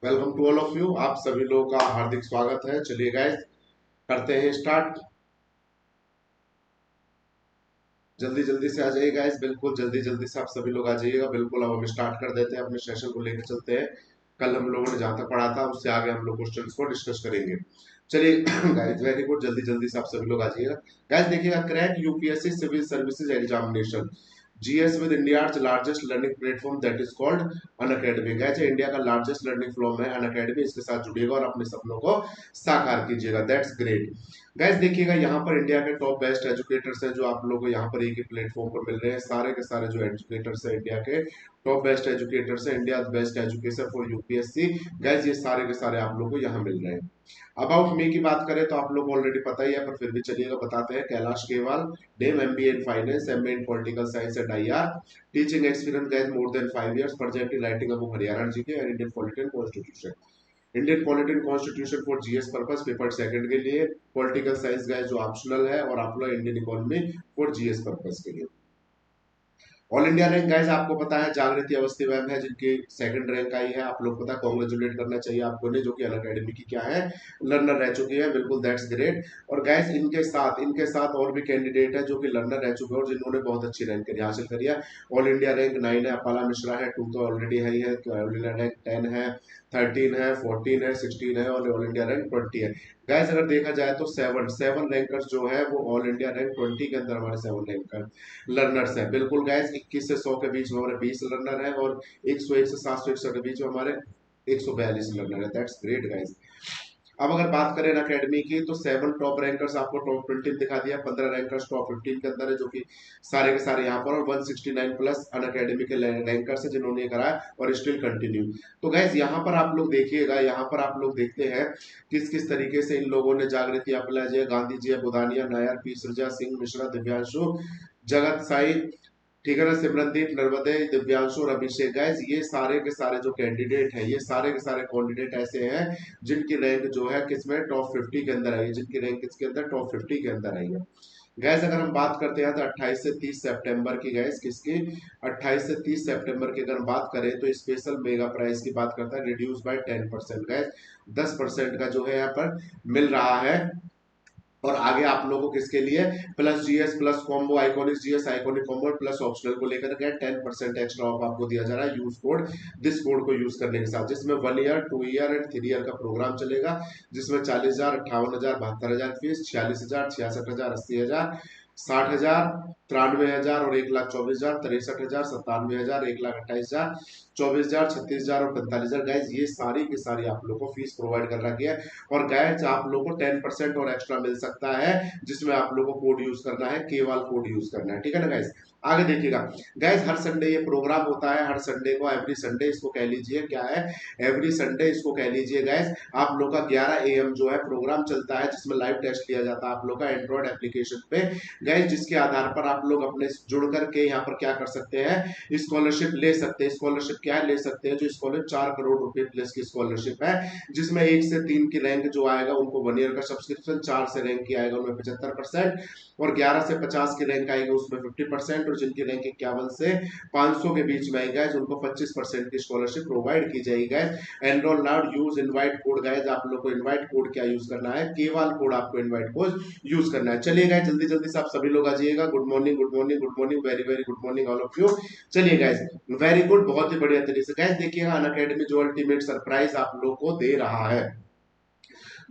Welcome to all of you. आप सभी लोगों का हार्दिक स्वागत है। चलिए गाइस, करते हैं स्टार्ट। जल्दी जल्दी से आ जाइए गाइस, बिल्कुल जल्दी जल्दी से आप सभी लोग आ जाइएगा। बिल्कुल अब हम स्टार्ट कर देते हैं, अपने सेशन को लेकर चलते हैं। कल हम लोगों ने जहां तक पढ़ा था उससे आगे हम लोग क्वेश्चंस को डिस्कस करेंगे। चलिए गाइस, वेरी गुड, जल्दी जल्दी से आप सभी लोग आ जाइएगा। गाइस देखिएगा, crack UPSC civil services examination GS with India's largest learning platform that is called Unacademy. Guys India का लार्जेस्ट लर्निंग प्लेटफॉर्म है अनअकैडमी, इसके साथ जुड़िएगा और अपने सपनों को साकार कीजिएगा। That's great. गाइस देखिएगा, यहाँ पर इंडिया के टॉप बेस्ट एजुकेटर्स हैं जो आप लोगों को यहाँ पर एक ही प्लेटफॉर्म पर मिल रहे हैं। सारे के सारे जो एजुकेटर्स हैं, इंडिया के टॉप बेस्ट एजुकेटर्स हैं, India best education for UPSC. Guys ये सारे के सारे आप लोगों को यहाँ मिल रहे हैं। अबाउट मी की बात करें तो आप लोग ऑलरेडी पता ही है, पर फिर भी चलिएगा बताते हैं। कैलाश केवाल, डेम MBA in finance, MA in political science and IR, teaching experience guys more than 5 years, present in writing above Haryana GK and Indian political constitution. Indian political constitution for GS purpose paper second के लिए, political science guys जो optional है, और आप लोग Indian economy for GS purpose के लिए। All India rank guys आपको पता है जागृति अवस्थी मैम है जिनकी सेकंड रैंक आई है। आप लोग पता है, कॉन्ग्रेचुलेट करना चाहिए आपको ने, जो कि अनअकैडमी की क्या है, लर्नर रह चुकी है। बिल्कुल दैट्स ग्रेट। और गाइस इनके साथ और भी कैंडिडेट है जो कि लर्नर रह चुके हैं और जिन्होंने बहुत अच्छी रैंक हासिल करी है। ऑल इंडिया रैंक 9 है, अपाला मिश्रा है, 2 तो ऑलरेडी है ही है, ऑल इंडिया रैंक 10 है, 13 है, 14 है, 16 है और ऑल इंडिया रैंक 20 है। गाइस अगर देखा जाए तो सेवन सेवन रैंकर्स जो है वो ऑल इंडिया रैंक 20 के अंदर हमारे 7 रैंकर लर्नर्स है। बिल्कुल गाइस, 21 से 100 के बीच में हमारे 20 लर्नर है और 101 से 761 के बीच में हमारे 142 लर्नर है। That's great guys. अब अगर बात करें अकेडमी की तो 7 टॉप रैंकर्स आपको टॉप 20 दिखा दिया, 15 रैंकर्स टॉप 15 के अंदर है, जो कि सारे के सारे यहाँ पर, और 169 प्लस अनअकैडमी के रैंकर्स है जिन्होंने ये कराया और स्टिल कंटिन्यू। तो गैस यहाँ पर आप लोग देखिएगा, यहाँ पर आप लोग देखते हैं किस किस तरीके से इन लोगों ने जागृति अपलाजय, गांधी जी, बुधानिया, नायर, पी सृजा सिंह, मिश्रा, दिव्यांशु, जगत साई, ठीक है ना, सिमरनदीप, नर्मदे, दिव्यांशु और अभिषेक। गाइस ये सारे के सारे जो कैंडिडेट हैं, ये सारे के सारे कैंडिडेट ऐसे हैं जिनकी रैंक जो है किसमें, टॉप 50 के अंदर आई है, जिनकी रैंक किसके अंदर, टॉप 50 के अंदर आई है। गैस अगर हम बात करते हैं तो 28 से 30 सितंबर की, गैस किसकी, 28 से 30 सितंबर की अगर बात करें तो स्पेशल मेगा प्राइस की बात करता है, रिड्यूस बाय 10%। गैस 10% का जो है यहाँ पर मिल रहा है। और आगे आप लोगों को किसके लिए, plus GS plus combo, iconic GS, iconic combo plus optional को लेकर के 10% एक्स्ट्रा ऑफ आपको दिया जा रहा है। यूज कोड, दिस कोड को यूज करने के साथ, जिसमें 1 ईयर 2 ईयर एंड 3 ईयर का प्रोग्राम चलेगा, जिसमें 40,000, 58,000, 72,000 फीस, 46,000, 66,000, 80,000, 60,000, 93,000 और 1,24,000, 63,000, 97,000, 1,28,000, 24,000, 36,000 और 45,000। गाइज ये सारी की सारी आप लोग को फीस प्रोवाइड कर रखी है। और गाइज आप लोग को 10% और एक्स्ट्रा मिल सकता है, जिसमें आप लोग को कोड यूज करना है, केवल कोड यूज करना है, ठीक है ना गाइज। आगे देखिएगा गाइज, हर संडे ये प्रोग्राम होता है, हर संडे को, एवरी संडे इसको कह लीजिए क्या है, एवरी संडे इसको कह लीजिए गाइज। आप लोग का 11 AM जो है प्रोग्राम चलता है, जिसमें लाइव टेस्ट लिया जाता है आप लोग का एंड्रॉइड एप्लीकेशन पे गाइज, जिसके आधार पर आप लोग अपने जुड़ करके यहाँ पर क्या कर सकते हैं, स्कॉलरशिप ले सकते हैं। स्कॉलरशिप क्या ले सकते हैं, जो स्कॉलरशिप 4 करोड़ रुपए प्लस की स्कॉलरशिप है, जिसमें 1 से 3 की रैंक जो आएगा उनको 1 ईयर का सब्सक्रिप्शन, 4 से रैंक की आएगा उनमें 75%, और 11 से 50 की रैंक आएगी उसमें 50%, और जिनकी रैंक 51 से 500 के बीच में आएगा उनको 25% की स्कॉलरशिप प्रोवाइड की जाएगी। Guys enrol now, use invite code. Guys आप लोग को इनवाइट कोड क्या यूज करना है, केवल कोड आपको इनवाइट कोड यूज करना है। चलिए गाइज जल्दी जल्दी से आप सभी लोग आ जाइएगा। Good morning, good morning, good morning, very very good morning all of you. चलिए गाइज, वेरी गुड, बहुत ही बढ़िया तरीके से। गाइज देखिएगा, अनअकैडमी जो अल्टीमेट सरप्राइज आप लोग को दे रहा है,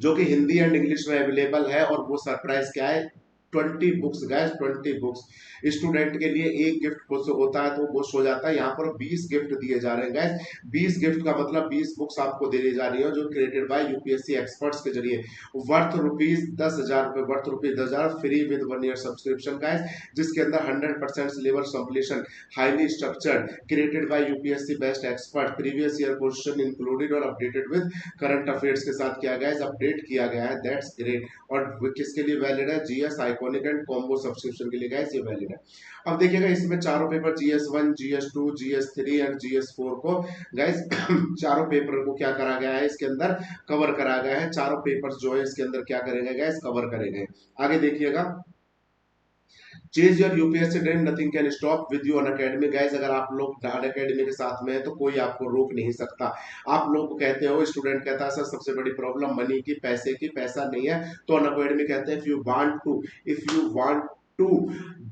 जो कि हिंदी एंड इंग्लिश में अवेलेबल है, और वो सरप्राइज क्या है, 20 बुक्स। गैस 20 बुक्स स्टूडेंट के लिए एक गिफ्ट खुश होता है तो खुश हो जाता है, यहाँ पर 20 गिफ्ट दिए जा रहे हैं। गैस 20 गिफ्ट का मतलब 20 बुक्स आपको दे दी जा रही है, जो क्रिएटेड बाय यूपीएससी एक्सपर्ट्स के जरिए, वर्थ रुपीज 10,000 रुपए, worth rupees 10,000, free with 1 year subscription. Gas जिसके अंदर 100% syllabus completion, highly structured, created by UPSC best expert, previous year question included और अपडेटेड विद करंट अफेयर्स के साथ किया गया है, अपडेट किया गया है। That's great. और किसके लिए वैलिड है, GS, iconic and combo subscription के लिए गाइस ये वैलिड है। अब देखिएगा, इसमें चारों paper GS1, GS2, GS3 and GS4 को गाइस चारों पेपर को क्या करा गया है, इसके अंदर कवर करा गया है। चारों पेपर्स जो है इसके अंदर क्या करेंगे गाइस, कवर करेंगे। आगे देखिएगा chase your UPSC dream, nothing can stop with you Unacademy. Guys अगर आप लोग अनअकैडमी के साथ में हैं तो कोई आपको रोक नहीं सकता। आप लोग कहते हो, स्टूडेंट कहता है सर सबसे बड़ी प्रॉब्लम मनी की, पैसे की, पैसा नहीं है, तो अनअकैडमी कहते हैं if you want to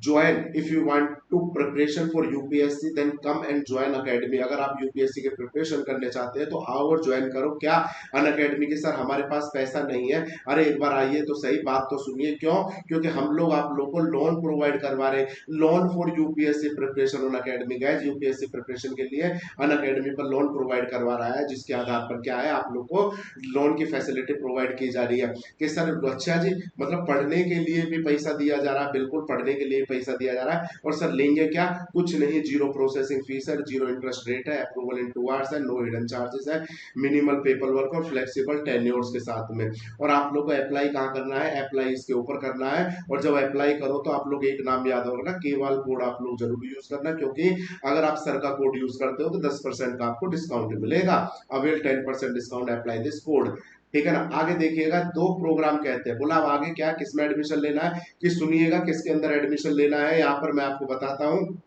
join, if you want to preparation for UPSC then come and join academy. अगर आप यूपीएससी के प्रिपरेशन करने चाहते हैं तो आओ और ज्वाइन करो। क्या अनअकैडमी की सर हमारे पास पैसा नहीं है? अरे एक बार आइए तो सही, बात तो सुनिए। क्यों? क्योंकि हम लोग आप लोग को लोन प्रोवाइड करवा रहे हैं, loan for UPSC preparation on academy. Guys UPSC preparation के लिए अनअकैडमी पर लोन प्रोवाइड करवा रहा है, जिसके आधार पर क्या है, आप लोग को लोन की फैसिलिटी प्रोवाइड की जा रही है कि सर अच्छा जी, मतलब पढ़ने के लिए भी पैसा दिया जा रहा है, बिल्कुल पढ़ने के लिए पैसा दिया जा रहा है। और सर लेंगे क्या? कुछ नहीं, जीरो प्रोसेसिंग फीस है, जीरो इंटरेस्ट रेट है, अप्रूवल इन 2 आवर्स है, नो हिडन चार्जेस है, मिनिमल पेपर वर्क और फ्लेक्सिबल टेन्योर्स के साथ में। और आप लोग को अप्लाई कहाँ करना है? अप्लाई इसके ऊपर करना है। और जब अप्लाई करो तो आप लोग एक नाम याद होगा ना, केवल कोड आप लोग जरूर यूज करना, क्योंकि अगर आप सर का कोड यूज करते हो तो 10% का आपको डिस्काउंट मिलेगा। Avail 10% discount, apply this code. ठीक है ना? आगे देखिएगा, दो प्रोग्राम कहते हैं, बोला अब आगे क्या, किसमें एडमिशन लेना है, कि सुनिएगा किसके अंदर एडमिशन लेना है। यहाँ पर मैं आपको बताता हूँ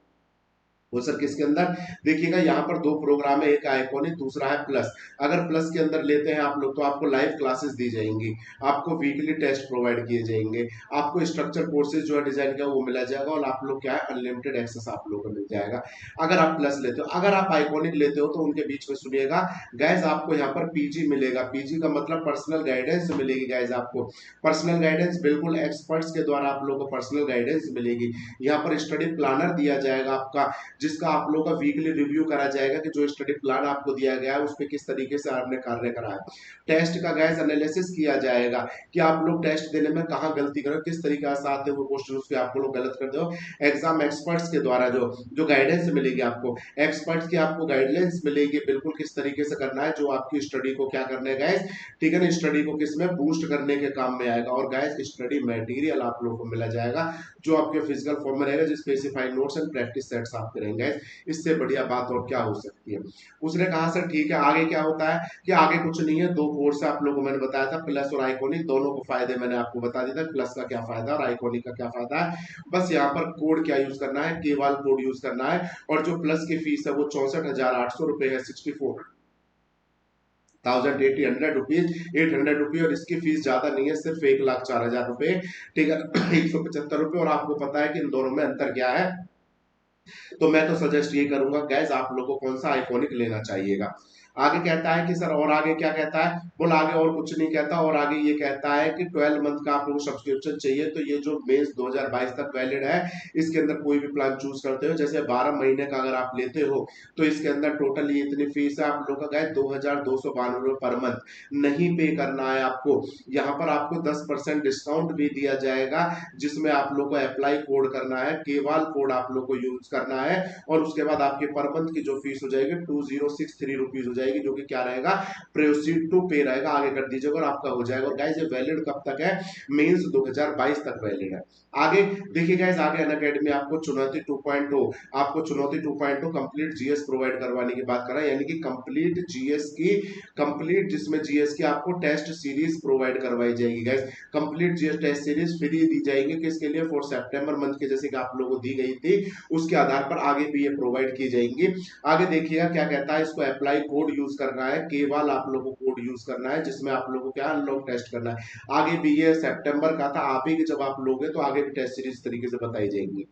वो सर किसके अंदर, देखिएगा यहाँ पर दो प्रोग्राम है, एक आइकॉनिक, दूसरा है प्लस। अगर प्लस के अंदर लेते हैं आप लोग तो आपको लाइव क्लासेस दी जाएंगी, आपको वीकली टेस्ट प्रोवाइड किए जाएंगे, आपको स्ट्रक्चर कोर्सेज जो है डिजाइन का वो मिला जाएगा, और आप लोग क्या है अनलिमिटेड एक्सेस आप लोग को मिल जाएगा अगर आप प्लस लेते हो। अगर आप आइकॉनिक लेते हो तो उनके बीच में सुनिएगा गैस, आपको यहाँ पर पीजी मिलेगा। पीजी का मतलब पर्सनल गाइडेंस मिलेगी गैस, आपको पर्सनल गाइडेंस बिल्कुल एक्सपर्ट्स के द्वारा आप लोगों को पर्सनल गाइडेंस मिलेगी। यहाँ पर स्टडी प्लानर दिया जाएगा आपका, जिसका आप लोगों का वीकली रिव्यू करा जाएगा कि जो स्टडी प्लान आपको दिया गया है उस पर किस तरीके से आपने कार्य करा है। टेस्ट का गैस एनालिसिस किया जाएगा कि आप लोग टेस्ट देने में कहाँ गलती करो, किस तरीके से आते हुए क्वेश्चन उसके आप लोग गलत करते हो। एग्जाम एक्सपर्ट्स के द्वारा जो जो गाइडेंस मिलेगी आपको, एक्सपर्ट्स की आपको गाइडलाइंस मिलेगी बिल्कुल किस तरीके से करना है, जो आपकी स्टडी को क्या करना है गैस, ठीक है ना, स्टडी को किसमें बूस्ट करने के काम में आएगा। और गैस स्टडी मटेरियल आप लोगों को मिला जाएगा जो आपके फिजिकल फॉर्म में रहेगा, जो specified notes and practice sets आपके रहेंगे। इससे बढ़िया बात और क्या हो सकती है। उसने कहा सर ठीक है, आगे क्या होता है, कि आगे कुछ नहीं है, दो कोर्स आप लोगों को मैंने बताया था, प्लस और आइकॉनिक, दोनों को फायदे मैंने आपको बता दिया था, प्लस का क्या फायदा और आइकॉनिक का क्या फायदा है। बस यहाँ पर कोड क्या यूज करना है, केवल कोड यूज करना है। और जो प्लस की फीस है वो 64,800 रुपए है, 64,800 रुपीज, 800 रुपीज, और इसकी फीस ज्यादा नहीं है, सिर्फ 1,04,000 रुपए, ठीक है, 175 रुपए। और आपको पता है कि इन दोनों में अंतर क्या है, तो मैं तो सजेस्ट ये करूंगा गैस आप लोगों को कौन सा आइकॉनिक लेना चाहिएगा। आगे कहता है कि सर और आगे क्या कहता है, बोल आगे और कुछ नहीं कहता, और आगे ये कहता है कि 12 मंथ का आप लोगों को सब्सक्रिप्शन चाहिए, तो ये जो मेंस 2022 तक वैलिड है, इसके अंदर कोई भी प्लान चूज करते हो, जैसे 12 महीने का अगर आप लेते हो तो इसके अंदर टोटल ये इतनी फीस है आप लोग का गैस 2,292 पर मंथ नहीं पे करना है आपको। यहाँ पर आपको 10% डिस्काउंट भी दिया जाएगा, जिसमें आप लोग को अप्लाई कोड करना है, केवल कोड आप लोग को यूज करना है, और उसके बाद आपके पर मंथ की जो फीस हो जाएगी 2063 रुपीज हो जाएगी, जो कि क्या रहेगा, प्रोसीड टू पे रहेगा, आगे कर दीजिएगा और आपका हो जाएगा। और गाइस ये वैलिड कब तक है, मेंस 2022 तक वैलिड है। आगे देखिए गाइस, आगे अनअकैडमी आपको चुनौती 2.0, आपको चुनौती 2.0 कंप्लीट जीएस प्रोवाइड करवाने की बात कर रहा है, यानी कि कंप्लीट जीएस की, कंप्लीट जिसमें जीएस की आपको टेस्ट सीरीज प्रोवाइड करवाई जाएगी guys. Complete GS test series free दी जाएगी, किसके लिए, फॉर सितंबर मंथ के, जैसे कि आप लोगों को दी गई थी उसके आधार पर आगे भी ये प्रोवाइड की जाएंगी। आगे देखिएगा क्या कहता है, इसको अप्लाई कोड यूज करना है, केवल आप लोगों को कोड यूज करना है, जिसमें आप लोगों को क्या अनलॉक टेस्ट करना है। आगे भी ये सितंबर का था, आप ही जब आप लोगे तो आगे भी टेस्ट सीरीज तरीके से बताई जाएंगी।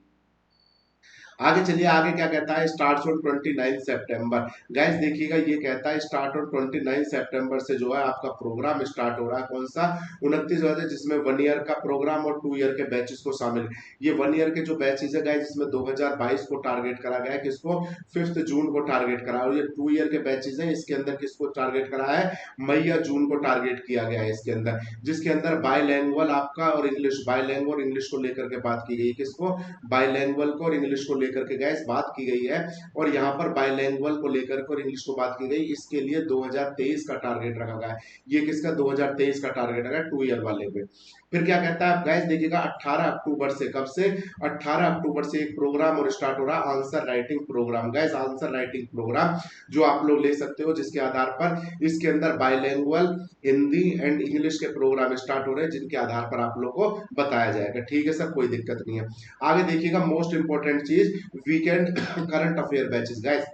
आगे चलिए, आगे क्या कहता है, स्टार्ट ऑन 29 सितंबर। गाइस देखिएगा ये कहता है स्टार्ट ऑन 29 सितंबर से जो है आपका प्रोग्राम स्टार्ट हो रहा है, कौन सा, 29 बजे, जिसमें 1 ईयर का प्रोग्राम और 2 ईयर के बैचेस को शामिल। ये 1 ईयर के जो बैचेस है गाइस, इसमें 2022 को टारगेट करा गया है, किसको, 5 जून को टारगेट करा, और ये 2 ईयर के बैचेस है, इसके अंदर किसको टारगेट करा है, मई या जून को टारगेट किया गया है इसके अंदर, जिसके अंदर बायलैंग्वेज आपका और इंग्लिश, बायलैंग्वेज और इंग्लिश को लेकर के बात की गई, किसको, बायलैंग्वेज को और इंग्लिश को लेकर के गैस बात की गई है, और यहाँ पर बाइलैंग्वेज को लेकर के और इंग्लिश को बात की गई। इसके लिए 2023 का टारगेट रखा गया है। ये किसका 2023 का टारगेट रखा है, 2 ईयर वाले पे। फिर क्या कहता है गैस, देखिएगा 18 अक्टूबर से, कब से, 18 अक्टूबर से एक प्रोग्राम और स्टार्ट हो रहा है, answer writing program. Guys answer writing program जो आप लोग ले सकते हो, जिसके आधार पर इसके अंदर बाइलैंग्वेज हिंदी एंड इंग्लिश के प्रोग्राम स्टार्ट हो रहे हैं, जिनके आधार पर आप लोग को बताया जाएगा। ठीक है सर, कोई दिक्कत नहीं है। आगे देखिएगा मोस्ट इंपॉर्टेंट चीज, weekend current affair batches gas,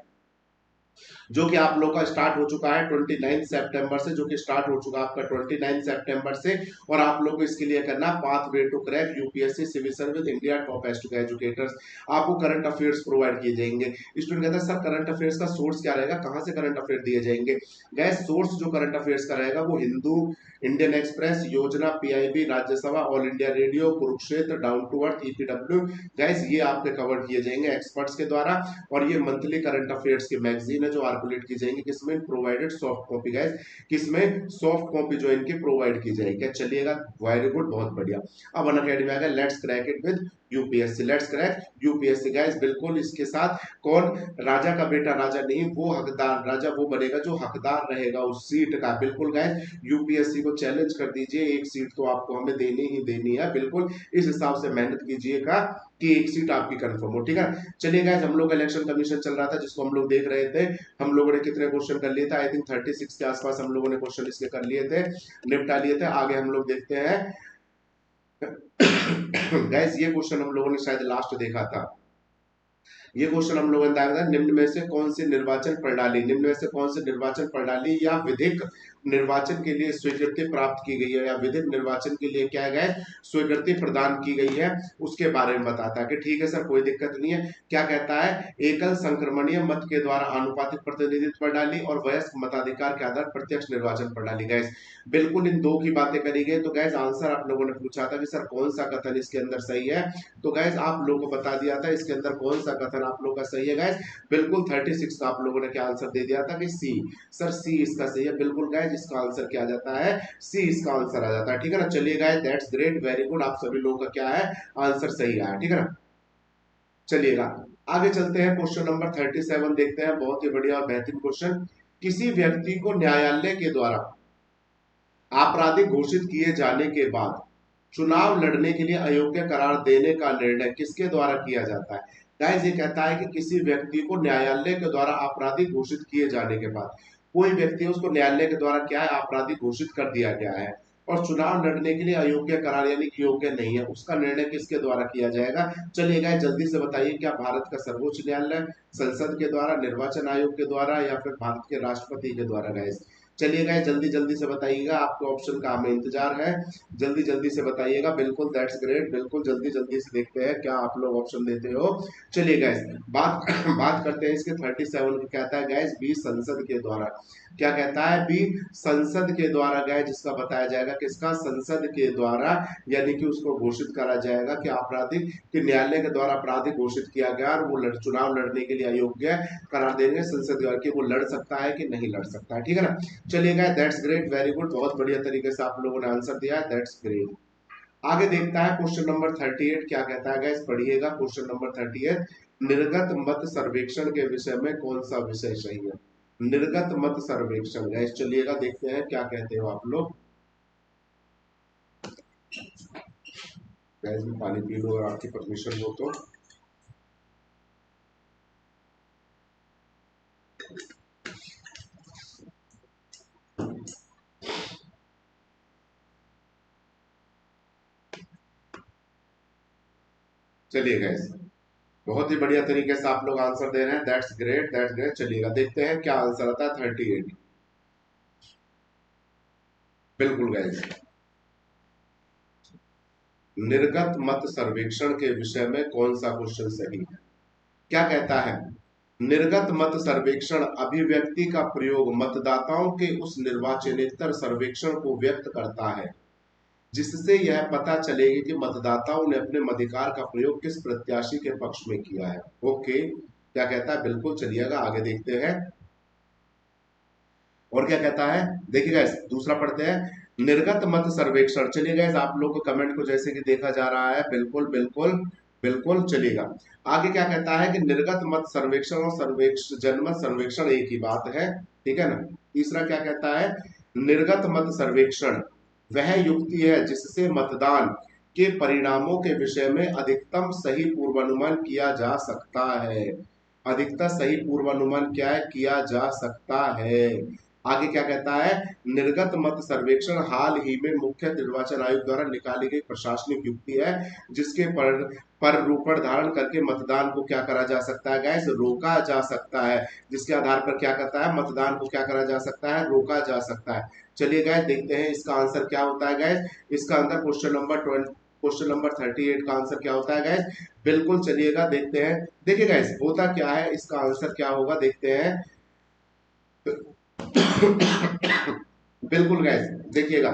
जो कि आप लोग का स्टार्ट हो चुका है 29 सितंबर से, जो कि स्टार्ट हो चुका है आपका 29 सितंबर से। और आप लोग को इसके लिए करना path way to crack UPSC civil service India top educators. आपको करंट अफेयर्स प्रोवाइड किए जाएंगे। स्टूडेंट कहता है सर करंट अफेयर्स का सोर्स क्या रहेगा, कहां से करंट अफेयर दिए जाएंगे। गैस सोर्स जो करंट अफेयर्स का रहेगा वो Hindu, Indian Express, Yojana, PIB, Rajya Sabha, all India radio, Kurukshetra, down to earth, EPW. Guys ये आपके कवर किए जाएंगे एक्सपर्ट्स के द्वारा। और ये मंथली करंट अफेयर्स की मैगजीन है जो आर्कुलेट की जाएंगी, किसमें, प्रोवाइडेड सॉफ्ट कॉपी। गैस किसमें, सॉफ्ट कॉपी जो इनकी प्रोवाइड की जाएगी। चलिएगा, वेरी गुड, बहुत बढ़िया। अब अनअकैडमी आ गया, let's crack it with UPSC, let's crack UPSC. Gas बिल्कुल इसके साथ कौन, राजा का बेटा राजा नहीं, वो हकदार, राजा वो बनेगा जो हकदार रहेगा उस सीट का। बिल्कुल गैस यूपीएससी को चैलेंज कर दीजिए, एक सीट तो आपको हमें देनी ही देनी है। बिल्कुल इस हिसाब से मेहनत कीजिएगा कि एक सीट आपकी कंफर्म हो। ठीक है, चलिए गाइस, हम लोग का इलेक्शन कमीशन चल रहा था जिसको हम लोग देख रहे थे। हम लोगों ने कितने क्वेश्चन कर लिए थे, आई थिंक 36 के आसपास हम लोगों ने क्वेश्चन इसके कर लिए थे, निपटा लिए थे। आगे हम लोग देखते हैं। गैस ये क्वेश्चन हम लोगों ने शायद लास्ट देखा था। ये क्वेश्चन हम लोगों ने बताया था, निम्न में से कौन सी निर्वाचन प्रणाली, निम्न में से कौन सी निर्वाचन प्रणाली या विधिक निर्वाचन के लिए स्वीकृति प्राप्त की गई है, या विधिक निर्वाचन के लिए क्या है स्वीकृति प्रदान की गई है, उसके बारे में बताता है। कि ठीक है सर, कोई दिक्कत नहीं है। क्या कहता है, एकल संक्रमणीय मत के द्वारा आनुपातिक प्रतिनिधित्व प्रणाली और वयस्क मताधिकार के आधार प्रत्यक्ष निर्वाचन प्रणाली। गैस बिल्कुल इन दो की बातें करी गई। तो गैस आंसर आप लोगों ने पूछा था कि सर कौन सा कथन इसके अंदर सही है, तो गैस आप लोगों को बता दिया था इसके अंदर कौन सा कथन आप लोग का सही है। गैस बिल्कुल 36 का आप लोगों ने क्या आंसर दे दिया था कि सी। सर सी इसका सही है, बिल्कुल गैस इसका आंसर क्या आ जाता है, सी इसका आंसर आ जाता है। ठीक है ना, चलिए guys, that's great, very good, आप सभी लोगों का क्या है आंसर सही आया। ठीक है ना, चलिएगा आगे चलते हैं। क्वेश्चन नंबर 37 देखते हैं, बहुत ही बढ़िया और बेहतरीन क्वेश्चन। किसी व्यक्ति को न्यायालय के द्वारा आपराधिक घोषित किए जाने के बाद चुनाव लड़ने के लिए अयोग्य करार देने का निर्णय किसके द्वारा किया जाता है। गाइस ये कहता है कि किसी व्यक्ति को न्यायालय के द्वारा आपराधिक घोषित किए जाने के बाद, कोई व्यक्ति उसको न्यायालय के द्वारा क्या है आपराधिक घोषित कर दिया गया है और चुनाव लड़ने के लिए अयोग्य करार यानी कि योग्य नहीं है, उसका निर्णय किसके द्वारा किया जाएगा। चलिए गाइस जल्दी से बताइए, क्या भारत का सर्वोच्च न्यायालय, संसद के द्वारा, निर्वाचन आयोग के द्वारा, या फिर भारत के राष्ट्रपति के द्वारा। गाइस चलिए गाइस जल्दी जल्दी से बताइएगा, आपके ऑप्शन का हमें इंतजार है, जल्दी जल्दी से बताइएगा। बिल्कुल दैट्स ग्रेट, बिल्कुल जल्दी जल्दी से देखते हैं क्या आप लोग ऑप्शन देते हो। चलिए गाइस बात बात करते हैं इसके 37 की। कहता है गाइस बी, संसद के द्वारा। क्या कहता है, बी संसद के द्वारा। गाइस जिसका बताया जाएगा किसका, संसद के द्वारा, यानी कि उसको घोषित करा जाएगा कि आपराधिक, कि न्यायालय के द्वारा आपराधिक घोषित किया गया और वो चुनाव लड़ने के लिए अयोग्य करार देंगे संसद द्वारा, कि वो लड़ सकता है कि नहीं लड़ सकता है। ठीक है ना, चलिएगा दैट्स ग्रेट, वेरी गुड, बहुत बढ़िया तरीके से आप लोगों ने आंसर दिया है, दैट्स ग्रेट। आगे देखता है क्वेश्चन नंबर 38 क्या कहता है। गाइस पढ़िएगा क्वेश्चन नंबर 38, निर्गत मत सर्वेक्षण के विषय में कौन सा विषय सही है। निर्गत मत सर्वेक्षण। गाइस चलिएगा देखते हैं क्या कहते हो आप लोग। गाइस मैं पानी पी लो आपकी परमिशन हो तो। चलिए गाइस बहुत ही बढ़िया तरीके से आप लोग आंसर दे रहे हैं, दैट्स ग्रेट, दैट्स ग्रेट। चलिएगा देखते हैं क्या आंसर आता है 38। बिल्कुल गाइस, निर्गत मत सर्वेक्षण के विषय में कौन सा क्वेश्चन सही है। क्या कहता है, निर्गत मत सर्वेक्षण अभिव्यक्ति का प्रयोग मतदाताओं के उस निर्वाचनेतर सर्वेक्षण को व्यक्त करता है जिससे यह पता चलेगी कि मतदाताओं ने अपने मताधिकार का प्रयोग किस प्रत्याशी के पक्ष में किया है। ओके, क्या कहता है, बिल्कुल चलिएगा आगे देखते हैं और क्या कहता है। देखिए गाइस दूसरा पढ़ते हैं, निर्गत मत सर्वेक्षण। चलिए गाइस आप लोग को कमेंट को जैसे कि देखा जा रहा है, बिल्कुल बिल्कुल बिल्कुल चलेगा। आगे क्या कहता है कि निर्गत मत सर्वेक्षण और सर्वेक्षण जनमत सर्वेक्षण एक ही बात है, ठीक है ना। तीसरा क्या कहता है, निर्गत मत सर्वेक्षण वह युक्ति है जिससे मतदान के परिणामों के विषय में अधिकतम सही पूर्वानुमान किया जा सकता है। अधिकतम सही पूर्वानुमान क्या है, किया जा सकता है। आगे क्या कहता है, निर्गत मत सर्वेक्षण हाल ही में मुख्य निर्वाचन आयोग द्वारा निकाली गई प्रशासनिक युक्ति है जिसके पर रूपण धारण करके मतदान को क्या करा जा सकता है गैस, रोका जा सकता है। जिसके आधार पर क्या करता है, मतदान को क्या करा जा सकता है, रोका जा सकता है। चलिए गैस देखते हैं इसका आंसर क्या होता है गैस। इसका आंसर क्वेश्चन नंबर 38 का आंसर क्या होता है गैस, बिल्कुल चलिएगा देखते हैं। देखिए गैस होता क्या है, इसका आंसर क्या होगा देखते हैं। बिल्कुल गैस देखिएगा,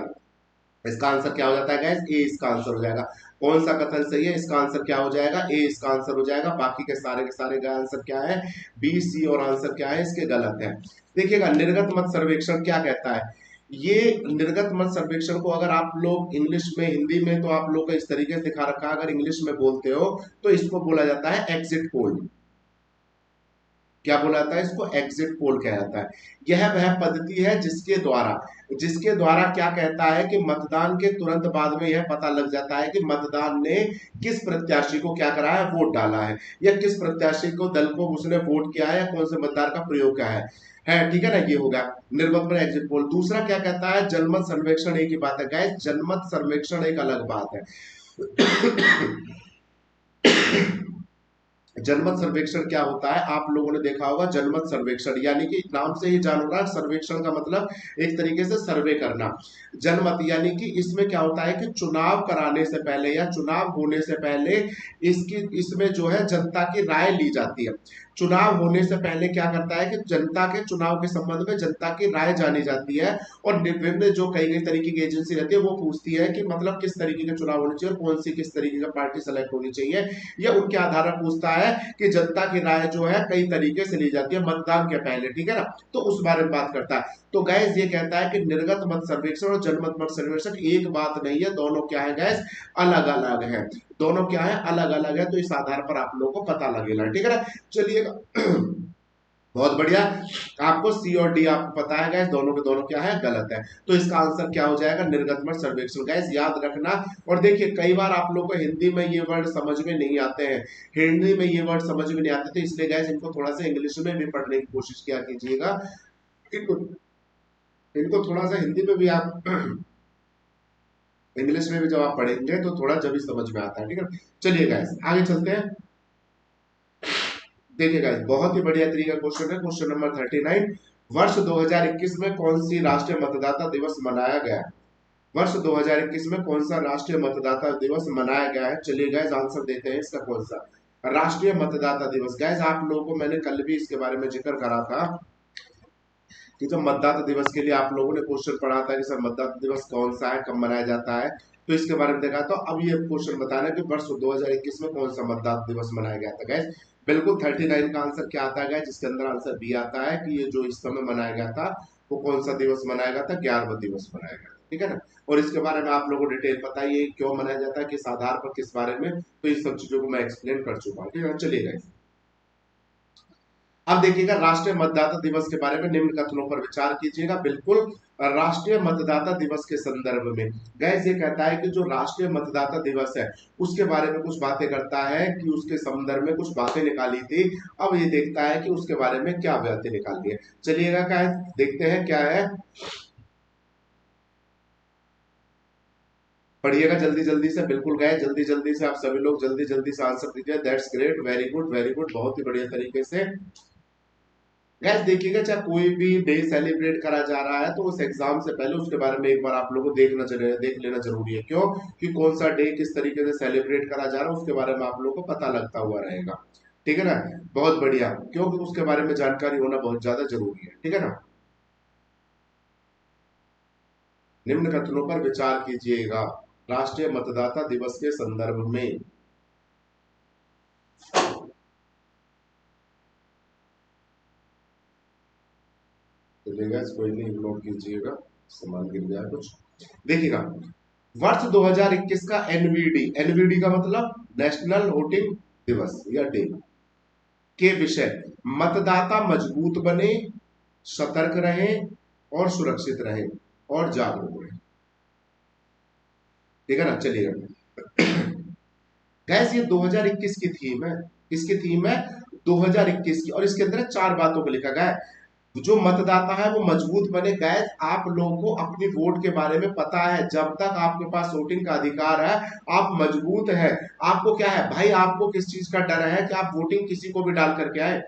इसका आंसर क्या हो जाता है गैस, ए इसका आंसर हो जाएगा। कौन सा कथन सही है, इसका आंसर क्या हो जाएगा, ए इसका आंसर हो जाएगा। बाकी के सारे का आंसर क्या है, बी सी, और आंसर क्या है इसके गलत है। देखिएगा निर्गत मत सर्वेक्षण क्या कहता है, ये निर्गत मत सर्वेक्षण को अगर आप लोग इंग्लिश में हिंदी में तो आप लोग को इस तरीके से दिखा रखा है, अगर इंग्लिश में बोलते हो तो इसको बोला जाता है एग्जिट पोल। क्या बोला जाता है इसको, एग्जिट पोल कहा जाता है। यह वह पद्धति है जिसके द्वारा क्या कहता है कि मतदान के तुरंत बाद में यह पता लग जाता है कि मतदान ने किस प्रत्याशी को क्या करा है, वोट डाला है, या किस प्रत्याशी को दल को उसने वोट किया है, या कौन से मतदार का प्रयोग किया है, ठीक है ना। ये होगा निर्मत पर एग्जिट पोल। दूसरा क्या कहता है, जनमत सर्वेक्षण एक ही बात है गाइस, जनमत सर्वेक्षण एक अलग बात है। जनमत सर्वेक्षण क्या होता है, आप लोगों ने देखा होगा जनमत सर्वेक्षण यानी कि नाम से ही जान रहा है, सर्वेक्षण का मतलब एक तरीके से सर्वे करना। जनमत यानी कि इसमें क्या होता है कि चुनाव कराने से पहले या चुनाव होने से पहले इसमें जो है जनता की राय ली जाती है। चुनाव होने से पहले क्या करता है कि जनता के चुनाव के संबंध में जनता की राय जानी जाती है, और विभिन्न जो कई कई तरीके की एजेंसी रहती है वो पूछती है कि मतलब किस तरीके के चुनाव होने चाहिए और कौन सी किस तरीके का पार्टी सेलेक्ट होनी चाहिए। यह उनके आधार पर पूछता है कि जनता की राय जो है कई तरीके से ली जाती है मतदान के पहले, ठीक है ना। तो उस बारे में बात करता है। तो गैस ये कहता है कि निर्गत मत सर्वेक्षण और जनमत मत सर्वेक्षण एक बात नहीं है, दोनों क्या है गैस, अलग अलग है। दोनों क्या है, अलग अलग है। तो इस आधार पर आप लोगों को पता लगेगा, ठीक है ना। चलिएगा बहुत बढ़िया। आपको सी और डी आपको पता है गैस, दोनों के दोनों क्या है, गलत है। तो इसका आंसर क्या हो जाएगा, निर्गत मत सर्वेक्षण गैस, याद रखना। और देखिए कई बार आप लोग को हिंदी में ये वर्ड समझ में नहीं आते हैं, हिंदी में ये वर्ड समझ में नहीं आते, तो इसलिए गैस इनको थोड़ा सा इंग्लिश में भी पढ़ने की कोशिश किया कीजिएगा। इनको इनको थोड़ा सा हिंदी में भी आप इंग्लिश में भी जब आप पढ़ेंगे तो थोड़ा जब ही समझ में आता है, ठीक है। चलिए गैस आगे चलते हैं। देखिए गाइस बहुत ही बढ़िया तरीका क्वेश्चन है, क्वेश्चन नंबर 39। वर्ष 2021 में कौन सी राष्ट्रीय मतदाता दिवस मनाया गया है। वर्ष 2021 में कौन सा राष्ट्रीय मतदाता दिवस मनाया गया है, चलिए गाइस आंसर देते हैं इसका, कौन सा राष्ट्रीय मतदाता दिवस। गाइस आप लोगों को मैंने कल भी इसके बारे में जिक्र करा था कि जब मतदाता दिवस के लिए आप लोगों ने क्वेश्चन पढ़ा था कि सर मतदाता दिवस कौन सा है, कब मनाया जाता है, तो इसके बारे में देखा। तो अब ये क्वेश्चन बताना कि वर्ष 2021 में कौन सा मतदाता दिवस मनाया गया था गैस। बिल्कुल 39 का आंसर क्या आता है, जिसके अंदर आंसर बी आता है कि ये जो इस समय मनाया गया था वो कौन सा दिवस मनाया गया था, 11वां दिवस मनाया गया था, ठीक है ना। और इसके बारे में आप लोगों को डिटेल पता ही है क्यों मनाया जाता है, किस आधार पर, किस बारे में, तो इस सब चीजों को मैं एक्सप्लेन कर चुका हूँ, ठीक है। चलिए अब देखिएगा राष्ट्रीय मतदाता दिवस के बारे में निम्न कथनों पर विचार कीजिएगा। बिल्कुल राष्ट्रीय मतदाता दिवस के संदर्भ में गैस ये कहता है कि जो राष्ट्रीय मतदाता दिवस है उसके बारे में कुछ बातें करता है कि उसके संदर्भ में कुछ बातें निकाली थी। अब ये देखता है कि उसके बारे में क्या बातें निकाली है। चलिएगा क्या है, देखते हैं क्या है, पढ़िएगा जल्दी जल्दी से। बिल्कुल गए जल्दी जल्दी से, आप सभी लोग जल्दी जल्दी से आंसर दीजिए। दैट्स ग्रेट, वेरी गुड, बहुत ही बढ़िया तरीके से। गैस देखिएगा चाहे कोई भी डे सेलिब्रेट करा जा रहा है तो उस एग्जाम से पहले उसके बारे में एक बार आप लोगों को देख लेना जरूरी है। क्यों कि कौन सा डे किस तरीके से सेलिब्रेट करा जा रहा है उसके बारे में आप लोगों को पता लगता हुआ रहेगा, ठीक है ना। बहुत बढ़िया, क्योंकि उसके बारे में जानकारी होना बहुत ज्यादा जरूरी है, ठीक है ना। निम्न कथनों पर विचार कीजिएगा राष्ट्रीय मतदाता दिवस के संदर्भ में। चलिएगा कोई नहीं, इग्नोर कीजिएगा, सामान गिर गया कुछ। देखिएगा वर्ष 2021 का एनवीडी, एनवीडी का मतलब नेशनल वोटिंग दिवस या डे के विषय, मतदाता मजबूत बने, सतर्क रहें और सुरक्षित रहें और जागरूक रहें। ठीक है ना, चलिएगा। गैस ये 2021 की थीम है, इसकी थीम है 2021 की, और इसके अंदर 4 बातों को लिखा गया है। जो मतदाता है वो मजबूत बने। गैस आप लोगों को अपनी वोट के बारे में पता है, जब तक आपके पास वोटिंग का अधिकार है आप मजबूत है। आपको क्या है भाई, आपको किस चीज का डर है कि आप वोटिंग किसी को भी डाल करके आए?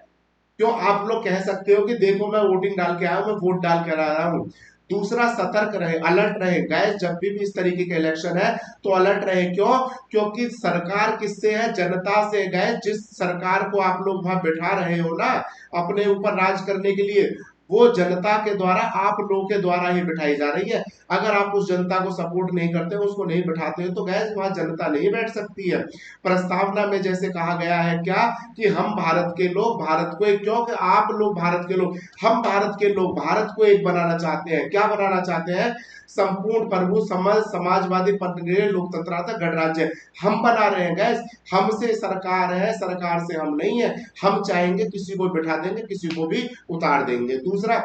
क्यों? आप लोग कह सकते हो कि देखो मैं वोटिंग डाल के आया हूं, मैं वोट डाल कर आ रहा हूं। दूसरा, सतर्क रहे, अलर्ट रहे। गैस जब भी इस तरीके के इलेक्शन है तो अलर्ट रहे। क्यों? क्योंकि सरकार किससे है? जनता से। गैस जिस सरकार को आप लोग वहां बैठा रहे हो ना अपने ऊपर राज करने के लिए, वो जनता के द्वारा, आप लोगों के द्वारा ही बिठाई जा रही है। अगर आप उस जनता को सपोर्ट नहीं करते हो, उसको नहीं बिठाते हो, तो गैस वहां जनता नहीं बैठ सकती है। प्रस्तावना में जैसे कहा गया है क्या, कि हम भारत के लोग भारत को एक, क्यों कि आप लोग भारत के लोग, हम भारत के लोग भारत को एक बनाना चाहते हैं। क्या बनाना चाहते हैं? संपूर्ण प्रभु समाजवादी लोकतंत्र गणराज्य हम बना रहे हैं। गैस हमसे सरकार है, सरकार से हम नहीं है। हम चाहेंगे किसी को बिठा देंगे, किसी को भी उतार देंगे। दूसरा,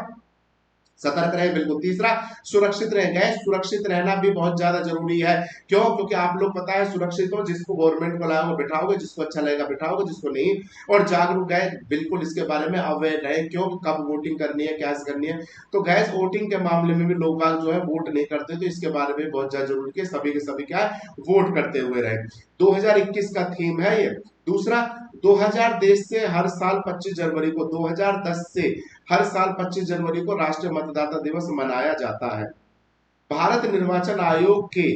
सतर्क रहे, बिल्कुल। तीसरा, सुरक्षित रहे। गैस सुरक्षित रहना भी बहुत ज्यादा जरूरी है। क्यों? क्योंकि आप लोग पता है सुरक्षित हो, जिसको गवर्नमेंट को लाओगे बिठाओगे, जिसको अच्छा लगेगा बिठाओगे, जिसको नहीं। और जागरूक गए, बिल्कुल इसके बारे में अवेयर रहे। क्यों? कब वोटिंग करनी है, क्या करनी है। तो गैस वोटिंग के मामले में भी लोग बाग जो है वोट नहीं करते, तो इसके बारे में बहुत ज्यादा जरूरी है सभी के सभी क्या है, वोट करते हुए रहे। 2021 का थीम है ये। दूसरा, 2000 देश से हर साल 25 जनवरी को, 2010 से हर साल 25 जनवरी को राष्ट्रीय मतदाता दिवस मनाया जाता है। भारत निर्वाचन आयोग के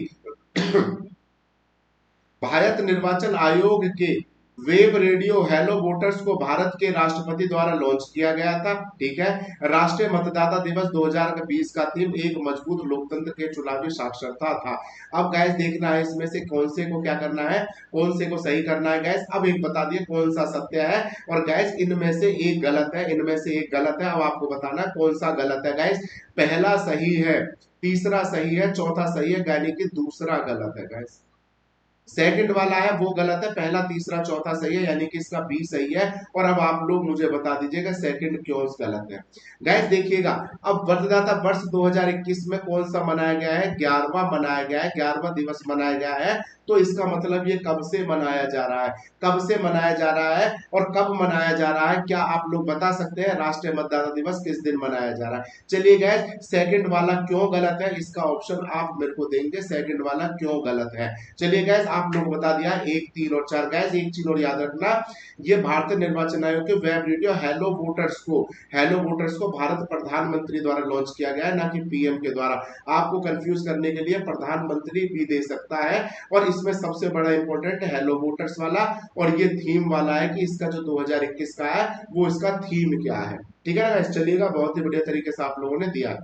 भारत निर्वाचन आयोग के वेब रेडियो हेलो वोटर्स को भारत के राष्ट्रपति द्वारा लॉन्च किया गया था। ठीक है। राष्ट्रीय मतदाता दिवस 2020 का थीम एक मजबूत लोकतंत्र के चुनावी साक्षरता था। अब गैस देखना है इसमें से कौन से को क्या करना है, कौन से को सही करना है। गैस अब एक बता दिए कौन सा सत्य है, और गैस इनमें से एक गलत है, इनमें से एक गलत है। अब आपको बताना कौन सा गलत है। गैस पहला सही है, तीसरा सही है, चौथा सही है, यानी कि दूसरा गलत है। गैस सेकंड वाला है वो गलत है, पहला तीसरा चौथा सही है, यानी कि इसका बी सही है। और अब आप लोग मुझे बता दीजिएगा सेकंड क्यों गलत है। गैस देखिएगा, अब मतदाता वर्ष 2021 में कौन सा मनाया गया है? 11वां मनाया गया है, 11वां दिवस मनाया गया है। तो इसका मतलब ये कब से मनाया जा रहा है, कब से मनाया जा रहा है और कब मनाया जा रहा है? क्या आप लोग बता सकते हैं राष्ट्रीय मतदाता दिवस किस दिन मनाया जा रहा है? चलिए गैस, सेकंड वाला क्यों गलत है इसका ऑप्शन आप मेरे को देंगे, सेकंड वाला क्यों गलत है। चलिए गैस, आप लोग बता दिया 1, 3 और 4। गैस एक चीज और याद रखना, ये भारतीय निर्वाचन आयोग के वेब रेडियो हेलो वोटर्स को भारत प्रधानमंत्री द्वारा लॉन्च किया गया है, ना कि पीएम के द्वारा। आपको कंफ्यूज करने के लिए प्रधानमंत्री भी दे सकता है। और इसमें सबसे बड़ा इंपॉर्टेंट हेलो वोटर्स वाला, और ये थीम वाला है कि इसका जो 2021 का है वो इसका थीम क्या है। ठीक है ना, चलिएगा, बहुत ही बढ़िया तरीके से आप लोगों ने दिया।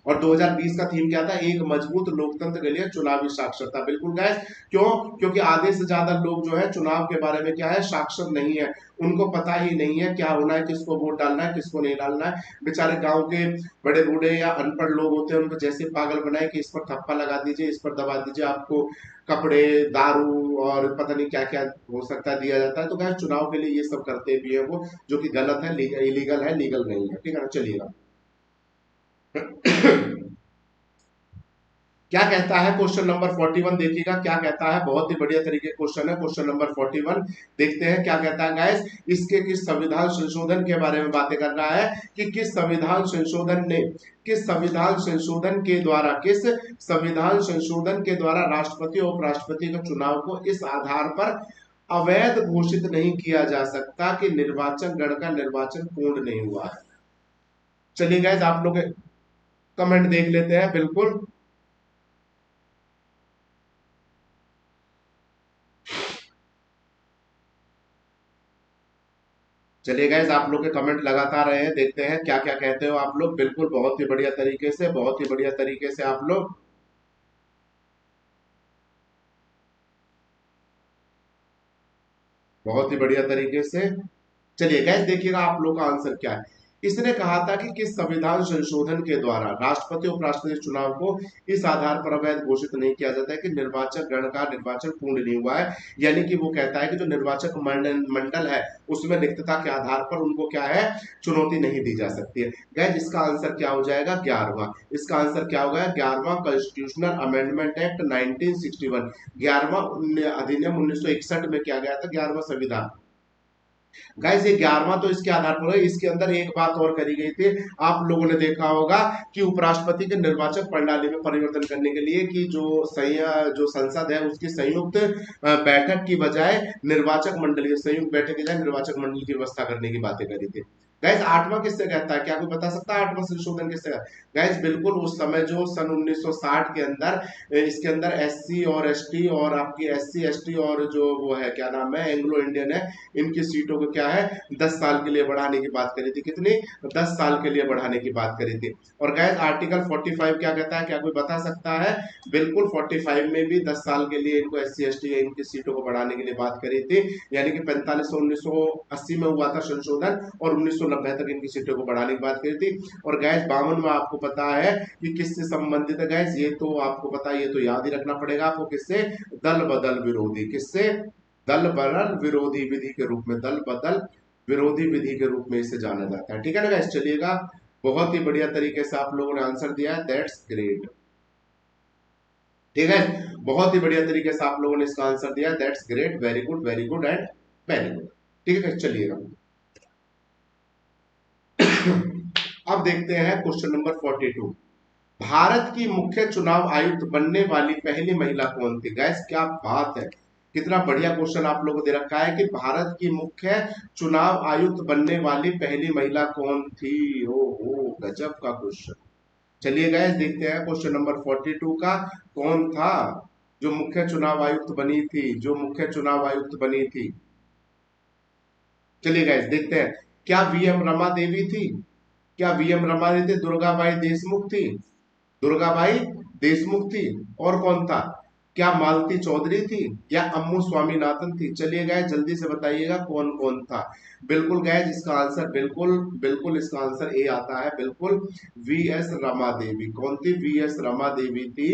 और 2020 का थीम क्या था? एक मजबूत लोकतंत्र के लिए चुनावी साक्षरता। बिल्कुल गैस, क्यों? क्योंकि आधे से ज्यादा लोग जो है चुनाव के बारे में क्या है, साक्षर नहीं है। उनको पता ही नहीं है क्या होना है, किसको वोट डालना है, किसको नहीं डालना है। बेचारे गांव के बड़े बूढ़े या अनपढ़ लोग होते हैं, उनको जैसे पागल बनाए कि इस पर थप्पा लगा दीजिए, इस पर दबा दीजिए, आपको कपड़े, दारू और पता नहीं क्या क्या हो सकता है दिया जाता है। तो गैस चुनाव के लिए ये सब करते भी है वो, जो कि गलत है, इलीगल है, लीगल नहीं है। ठीक है ना, चलिएगा। क्या कहता है क्वेश्चन नंबर 41? देखिएगा क्या कहता है, बहुत ही बढ़िया तरीके क्वेश्चन है क्वेश्चन नंबर 41। देखते हैं क्या कहता है गाइस। इसके किस संविधान संशोधन के बारे में बातें कर रहा है, कि किस संविधान संशोधन ने, किस संविधान संशोधन के द्वारा, किस संविधान संशोधन के द्वारा राष्ट्रपति और उपराष्ट्रपति के चुनाव को इस आधार पर अवैध घोषित नहीं किया जा सकता कि निर्वाचन गण का निर्वाचन पूर्ण नहीं हुआ है। चलिए गाइस, आप लोग कमेंट देख लेते हैं। बिल्कुल, चलिए गाइस, आप लोग के कमेंट लगातार रहे हैं, देखते हैं क्या क्या कहते हो आप लोग। बिल्कुल, बहुत ही बढ़िया तरीके से, बहुत ही बढ़िया तरीके से आप लोग, बहुत ही बढ़िया तरीके से। चलिए गाइस, देखिएगा आप लोग का आंसर क्या है। इसने कहा था कि किस संविधान संशोधन के द्वारा राष्ट्रपति और उपराष्ट्रपति चुनाव को इस आधार पर अवैध घोषित नहीं किया जाता है कि निर्वाचक गण का निर्वाचन पूर्ण नहीं हुआ है, यानी कि वो कहता है कि जो निर्वाचक मंडल है उसमें रिक्तता के आधार पर उनको क्या है, चुनौती नहीं दी जा सकती है। गैस इसका आंसर क्या हो जाएगा, 11वां। इसका आंसर क्या होगा, 11वां कॉन्स्टिट्यूशनल अमेंडमेंट एक्ट 1961, 11वां अधिनियम 1961 में किया गया था, 11वां संविधान। गाइस ये 11वां तो इसके आधार पर है। इसके अंदर एक बात और करी गई थी, आप लोगों ने देखा होगा कि उपराष्ट्रपति के निर्वाचक प्रणाली में परिवर्तन करने के लिए कि जो संसद है उसकी संयुक्त बैठक की बजाय निर्वाचक मंडल की संयुक्त बैठक की बजाय निर्वाचक मंडल की व्यवस्था करने की बातें करी थी। गैस 8वां किससे कहता है, क्या कोई बता सकता है 8वां संशोधन किससे? गैस बिल्कुल उस समय जो सन 1960 के अंदर इसके अंदर एससी और एसटी और आपकी एससी एसटी और जो वो है क्या नाम है एंग्लो इंडियन है, इनकी सीटों को क्या है 10 साल के लिए बढ़ाने की बात करी थी। कितनी? 10 साल के लिए बढ़ाने की बात करी थी। और गैस आर्टिकल 45 क्या कहता है, क्या कोई बता सकता है? बिल्कुल 45 में भी 10 साल के लिए इनको एससी एसटी इनकी सीटों को बढ़ाने के लिए बात करी थी, यानी कि 45 से 1980 में हुआ था संशोधन और 1990 तक इनकी सीटों को बढ़ाने की बात करी थी। और गैस 52 में आपको पता है कि किससे संबंधित है गैस, ये तो आपको पता है, ये तो याद ही रखना पड़ेगा आपको, किससे? दल बदल विरोधी। किससे? दल बदल विरोधी विधि के रूप में, दल बदल विरोधी विधि के रूप में इसे जाना जाता है। ठीक है ना गैस, चलिएगा बहुत ही बढ़िया तरीके से आप लोगों ने आंसर दिया है, दैट्स ग्रेट। ठीक है, बहुत ही बढ़िया तरीके से आप लोगों ने इसका आंसर दिया, that's great, very good very good and very good. ठीक है, चलिएगा अब देखते हैं क्वेश्चन नंबर 42। भारत की मुख्य चुनाव आयुक्त बनने वाली पहली महिला कौन थी? गैस क्या बात है, कितना बढ़िया क्वेश्चन आप लोगों को दे रखा है कि भारत की मुख्य चुनाव आयुक्त बनने वाली पहली महिला कौन थी। ओ गजब का क्वेश्चन। चलिए गैस देखते हैं क्वेश्चन नंबर 42 का, कौन था जो मुख्य चुनाव आयुक्त बनी थी, जो मुख्य चुनाव आयुक्त बनी थी। चलिए गैस देखते हैं, क्या वीएम रमा देवी थी? क्या वीएम रमा देवी थी? दुर्गाबाई देशमुख थी? दुर्गाबाई देशमुख थी। और कौन था? क्या मालती चौधरी थी या अम्मू स्वामीनाथन थी? चलिए गए जल्दी से बताइएगा कौन कौन था। बिल्कुल गए इसका आंसर बिल्कुल बिल्कुल इसका आंसर ए आता है, बिल्कुल वी एस रमा देवी। कौन थी? वी एस रमा देवी थी,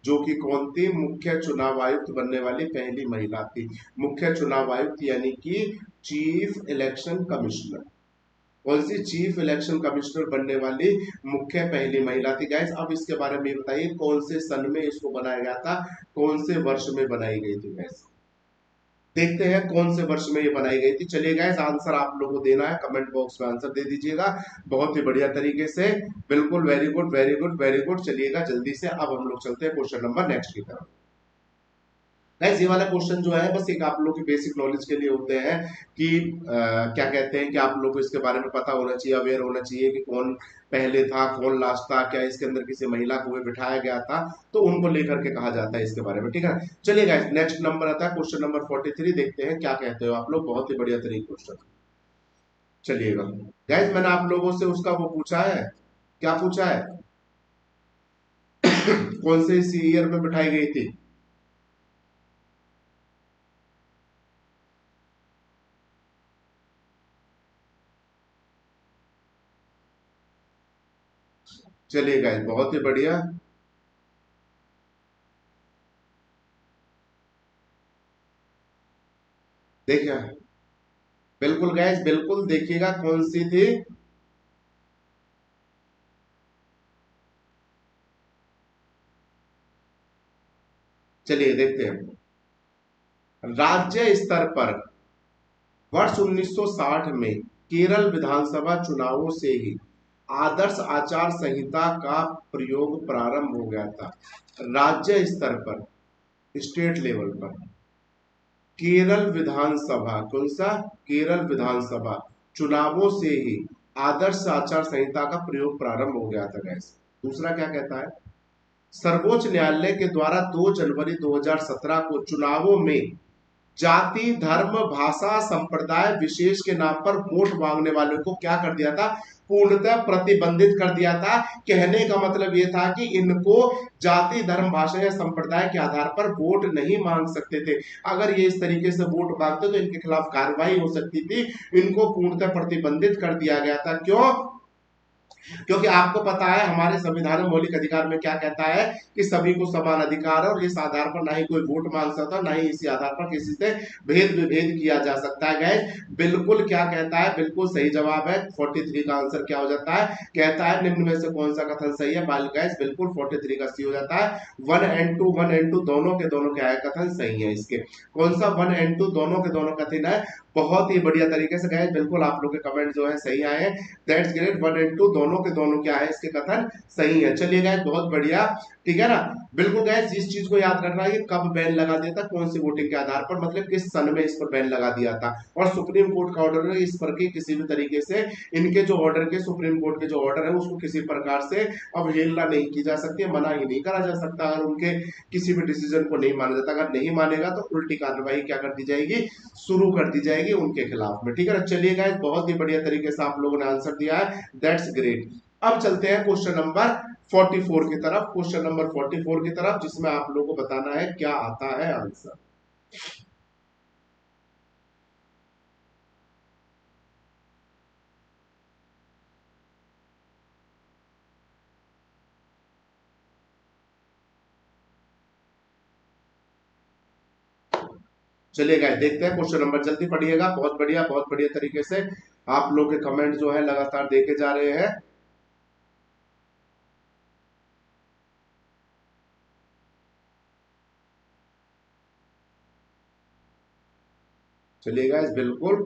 जो कि कौन थी? मुख्य चुनाव आयुक्त बनने वाली पहली महिला थी। मुख्य चुनाव आयुक्त यानी कि चीफ इलेक्शन कमिश्नर। कौन सी? चीफ इलेक्शन कमिश्नर बनने वाली मुख्य पहली महिला थी। गाइस अब इसके बारे में बताइए कौन से सन में इसको बनाया गया था, कौन से वर्ष में बनाई गई थी। गाइस देखते हैं कौन से वर्ष में ये बनाई गई थी। चलिए गाइस आंसर आप लोगों को देना है, कमेंट बॉक्स में आंसर दे दीजिएगा बहुत ही बढ़िया तरीके से। बिल्कुल very good very good very good. चलिएगा जल्दी से अब हम लोग चलते हैं क्वेश्चन नंबर नेक्स्ट की तरफ। गाइस ये वाला क्वेश्चन जो है बस एक आप लोग के बेसिक नॉलेज के लिए होते हैं कि क्या कहते हैं कि आप लोग को इसके बारे में पता होना चाहिए, अवेयर होना चाहिए कि कौन पहले था कौन लास्ट था, क्या इसके अंदर किसी महिला को बिठाया गया था, तो उनको लेकर के कहा जाता है इसके बारे में। ठीक है, चलिए गाइस नेक्स्ट नंबर आता है क्वेश्चन नंबर 43। देखते हैं क्या कहते हो आप लोग, बहुत ही बढ़िया तरीके क्वेश्चन। चलिएगा गाइस मैंने आप लोगों से उसका वो पूछा है, क्या पूछा है कौन से ईयर में बिठाई गई थी? चलिए गाइस बहुत ही बढ़िया। देखिए बिल्कुल गाइस बिल्कुल देखिएगा कौन सी थी। चलिए देखते हैं, राज्य स्तर पर वर्ष 1960 में केरल विधानसभा चुनावों से ही आदर्श आचार संहिता का प्रयोग प्रारंभ हो गया था। राज्य स्तर पर, स्टेट लेवल पर केरल विधानसभा, कौन सा? केरल विधानसभा चुनावों से ही आदर्श आचार संहिता का प्रयोग प्रारंभ हो गया था। गैस दूसरा क्या कहता है, सर्वोच्च न्यायालय के द्वारा 2 जनवरी 2017 को चुनावों में जाति धर्म भाषा संप्रदाय विशेष के नाम पर वोट मांगने वालों को क्या कर दिया था? पूर्णतः प्रतिबंधित कर दिया था। कहने का मतलब यह था कि इनको जाति धर्म भाषा या संप्रदाय के आधार पर वोट नहीं मांग सकते थे। अगर ये इस तरीके से वोट मांगते तो इनके खिलाफ कार्रवाई हो सकती थी। इनको पूर्णतः प्रतिबंधित कर दिया गया था। क्यों? क्योंकि आपको पता है हमारे संविधान में मौलिक अधिकार में क्या कहता है कि सभी को समान अधिकार है, और इस आधार पर ना ही कोई वोट मांग सकता, ना ही इसी आधार पर किसी से भेद विभेद किया जा सकता है। गैस बिल्कुल क्या कहता है, बिल्कुल सही जवाब है। 43 का आंसर क्या हो जाता है, कहता है निम्न में से कौन सा कथन सही है। बाल गैस बिल्कुल 43 का सी हो जाता है। 1 and 2 दोनों के दोनों क्या है, कथन सही है। इसके कौन सा 1 and 2 दोनों के दोनों कथन है, बहुत ही बढ़िया तरीके से गए, बिल्कुल आप लोग के कमेंट जो है सही आए हैं। That's great. 1 and 2 दोनों के दोनों क्या है, इसके कथन सही है। चलिए गाइस बहुत बढ़िया, ठीक है ना। बिल्कुल गाइस इस चीज को याद रखना है कि कब बैन लगा दिया था, कौन सी वोटिंग के आधार पर, मतलब किस सन में इस पर बैन लगा दिया था। और सुप्रीम कोर्ट का ऑर्डर है, इस पर की किसी भी तरीके से इनके जो ऑर्डर के, सुप्रीम कोर्ट के जो ऑर्डर है उसको किसी प्रकार से अवहेलना नहीं की जा सकती, मना ही नहीं करा जा सकता। अगर उनके किसी भी डिसीजन को नहीं माना जाता, अगर नहीं मानेगा तो उल्टी कार्रवाई क्या कर दी जाएगी, शुरू कर दी जाएगी उनके खिलाफ में, ठीक है ना। चलिए गाइस बहुत ही बढ़िया तरीके से आप लोगों ने आंसर दिया है, दैट्स ग्रेट। अब चलते हैं क्वेश्चन नंबर 44 की तरफ, क्वेश्चन नंबर 44 की तरफ, जिसमें आप लोगों को बताना है क्या आता है आंसर। चलिए गाइस देखते हैं क्वेश्चन नंबर, जल्दी पढ़िएगा, बहुत बढ़िया तरीके से आप लोग के कमेंट जो है लगातार देखे जा रहे हैं। चलिए गाइस बिल्कुल,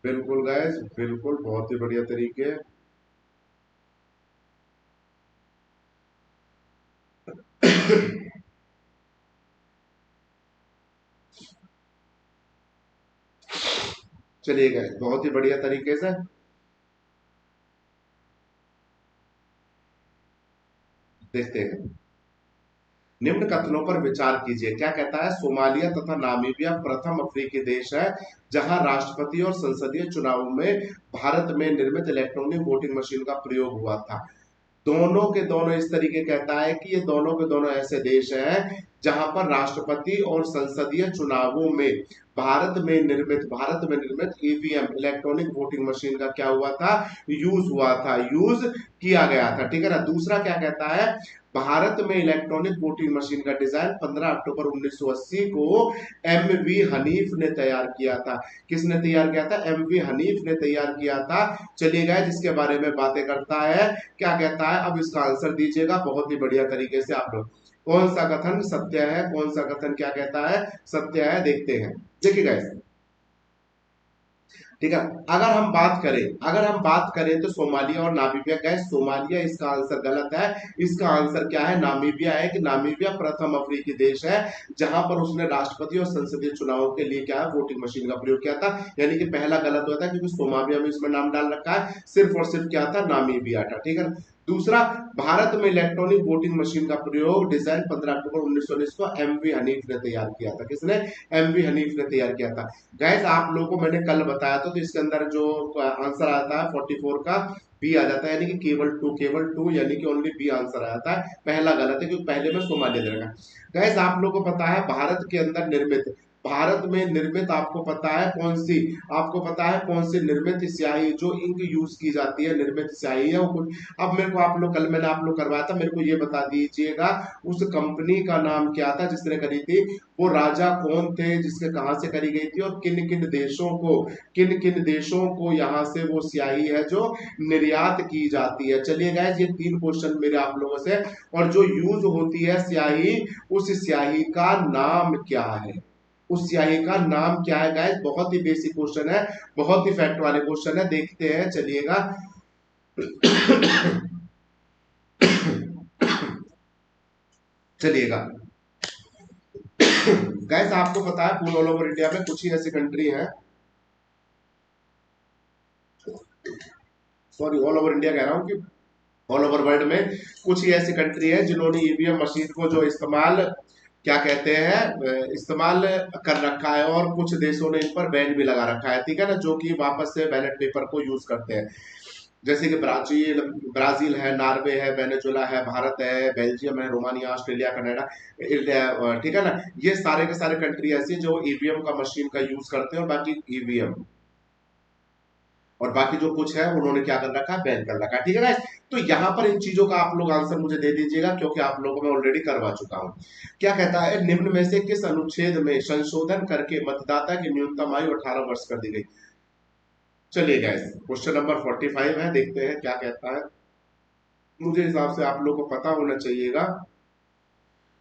बिल्कुल गाइस बिल्कुल, बहुत ही बढ़िया तरीके। चलिए गाइस बहुत ही बढ़िया तरीके से देखते हैं। निम्न कथनों पर विचार कीजिए। क्या कहता है, सोमालिया तथा नामीबिया प्रथम अफ्रीकी देश है जहां राष्ट्रपति और संसदीय चुनावों में भारत में निर्मित इलेक्ट्रॉनिक वोटिंग मशीन का प्रयोग हुआ था। दोनों के दोनों इस तरीके कहता है कि ये दोनों के दोनों ऐसे देश हैं जहां पर राष्ट्रपति और संसदीय चुनावों में भारत में निर्मित ईवीएम इलेक्ट्रॉनिक वोटिंग मशीन का क्या हुआ था, यूज किया गया था, ठीक है ना। दूसरा क्या कहता है, भारत में इलेक्ट्रॉनिक वोटिंग मशीन का डिजाइन 15 अक्टूबर 1980 को एम वी हनीफ ने तैयार किया था। किसने तैयार किया था, एम वी हनीफ ने तैयार किया था। चलिए गए जिसके बारे में बातें करता है, क्या कहता है, अब इसका आंसर दीजिएगा बहुत ही बढ़िया तरीके से आप लोग। कौन सा कथन सत्य है, कौन सा कथन क्या कहता है, सत्य है, देखते हैं। देखिए गाइस, ठीक है, अगर हम बात करें तो सोमालिया और नामीबिया, गैस सोमालिया इसका आंसर गलत है। इसका आंसर क्या है, नामीबिया है, कि नामीबिया प्रथम अफ्रीकी देश है जहां पर उसने राष्ट्रपति और संसदीय चुनावों के लिए क्या है, वोटिंग मशीन का प्रयोग किया था। यानी कि पहला गलत हुआ था क्योंकि सोमालिया में इसमें नाम डाल रखा है, सिर्फ और सिर्फ क्या था, नामीबिया था, ठीक है। दूसरा, भारत में इलेक्ट्रॉनिक वोटिंग मशीन का प्रयोग डिजाइन 15 अक्टूबर 1919 को एम वी हनीफ ने तैयार किया था। किसने, एम वी हनीफ ने तैयार किया था। गैस आप लोगों को मैंने कल बताया था, तो इसके अंदर जो आंसर आता है 44 का बी आ जाता है, यानी कि केवल टू यानी कि ओनली बी आंसर आ जाता है। पहला गलत है क्योंकि पहले में सोमालिया दे रखा है। गैस आप लोगों को पता है भारत में निर्मित आपको पता है कौन सी, निर्मित स्याही जो इंक यूज की जाती है, निर्मित स्याही है वो कुछ। अब मेरे को आप लोग, कल मैंने आप लोग करवाया था, मेरे को ये बता दीजिएगा उस कंपनी का नाम क्या था जिसने करी थी, वो राजा कौन थे, जिसके कहां से करी गई थी, और किन किन देशों को यहाँ से वो स्याही है जो निर्यात की जाती है। चलिए गाइस ये 3 क्वेश्चन मेरे आप लोगों से, और जो यूज होती है स्याही, उस स्याही का नाम क्या है, उस स्याही का नाम क्या है। गाइस बहुत ही बेसिक क्वेश्चन है, बहुत ही फैक्ट वाले क्वेश्चन है, देखते हैं चलिएगा। चलिएगा गैस आपको पता है पूर्ण ऑल ओवर इंडिया में कुछ ही ऐसी कंट्री है, सॉरी ऑल ओवर इंडिया कह रहा हूं कि ऑल ओवर वर्ल्ड में कुछ ही ऐसी कंट्री है जिन्होंने ईवीएम मशीन को जो इस्तेमाल, क्या कहते हैं, इस्तेमाल कर रखा है, और कुछ देशों ने इन पर बैन भी लगा रखा है, ठीक है ना, जो कि वापस से बैलेट पेपर को यूज करते हैं। जैसे कि ब्राजील है, नॉर्वे है, वेनेजुला है, भारत है, बेल्जियम है, रोमानिया, ऑस्ट्रेलिया, कनाडा, ठीक है ना। ये सारे के सारे कंट्री ऐसी है जो ईवीएम का मशीन का यूज करते हैं, और बाकी ईवीएम और बाकी जो कुछ है उन्होंने क्या कर रखा है, बैन कर रखा है, ठीक है गाइस। तो यहां पर इन चीजों का आप लोग आंसर मुझे दे दीजिएगा, क्योंकि आप लोगों में ऑलरेडी करवा चुका हूं। क्या कहता है, निम्न में से किस अनुच्छेद में संशोधन करके मतदाता की न्यूनतम आयु 18 वर्ष कर दी गई। चलिए गाइस, क्वेश्चन नंबर 45 है, देखते हैं क्या कहता है। मुझे हिसाब से आप लोगों को पता होना चाहिएगा,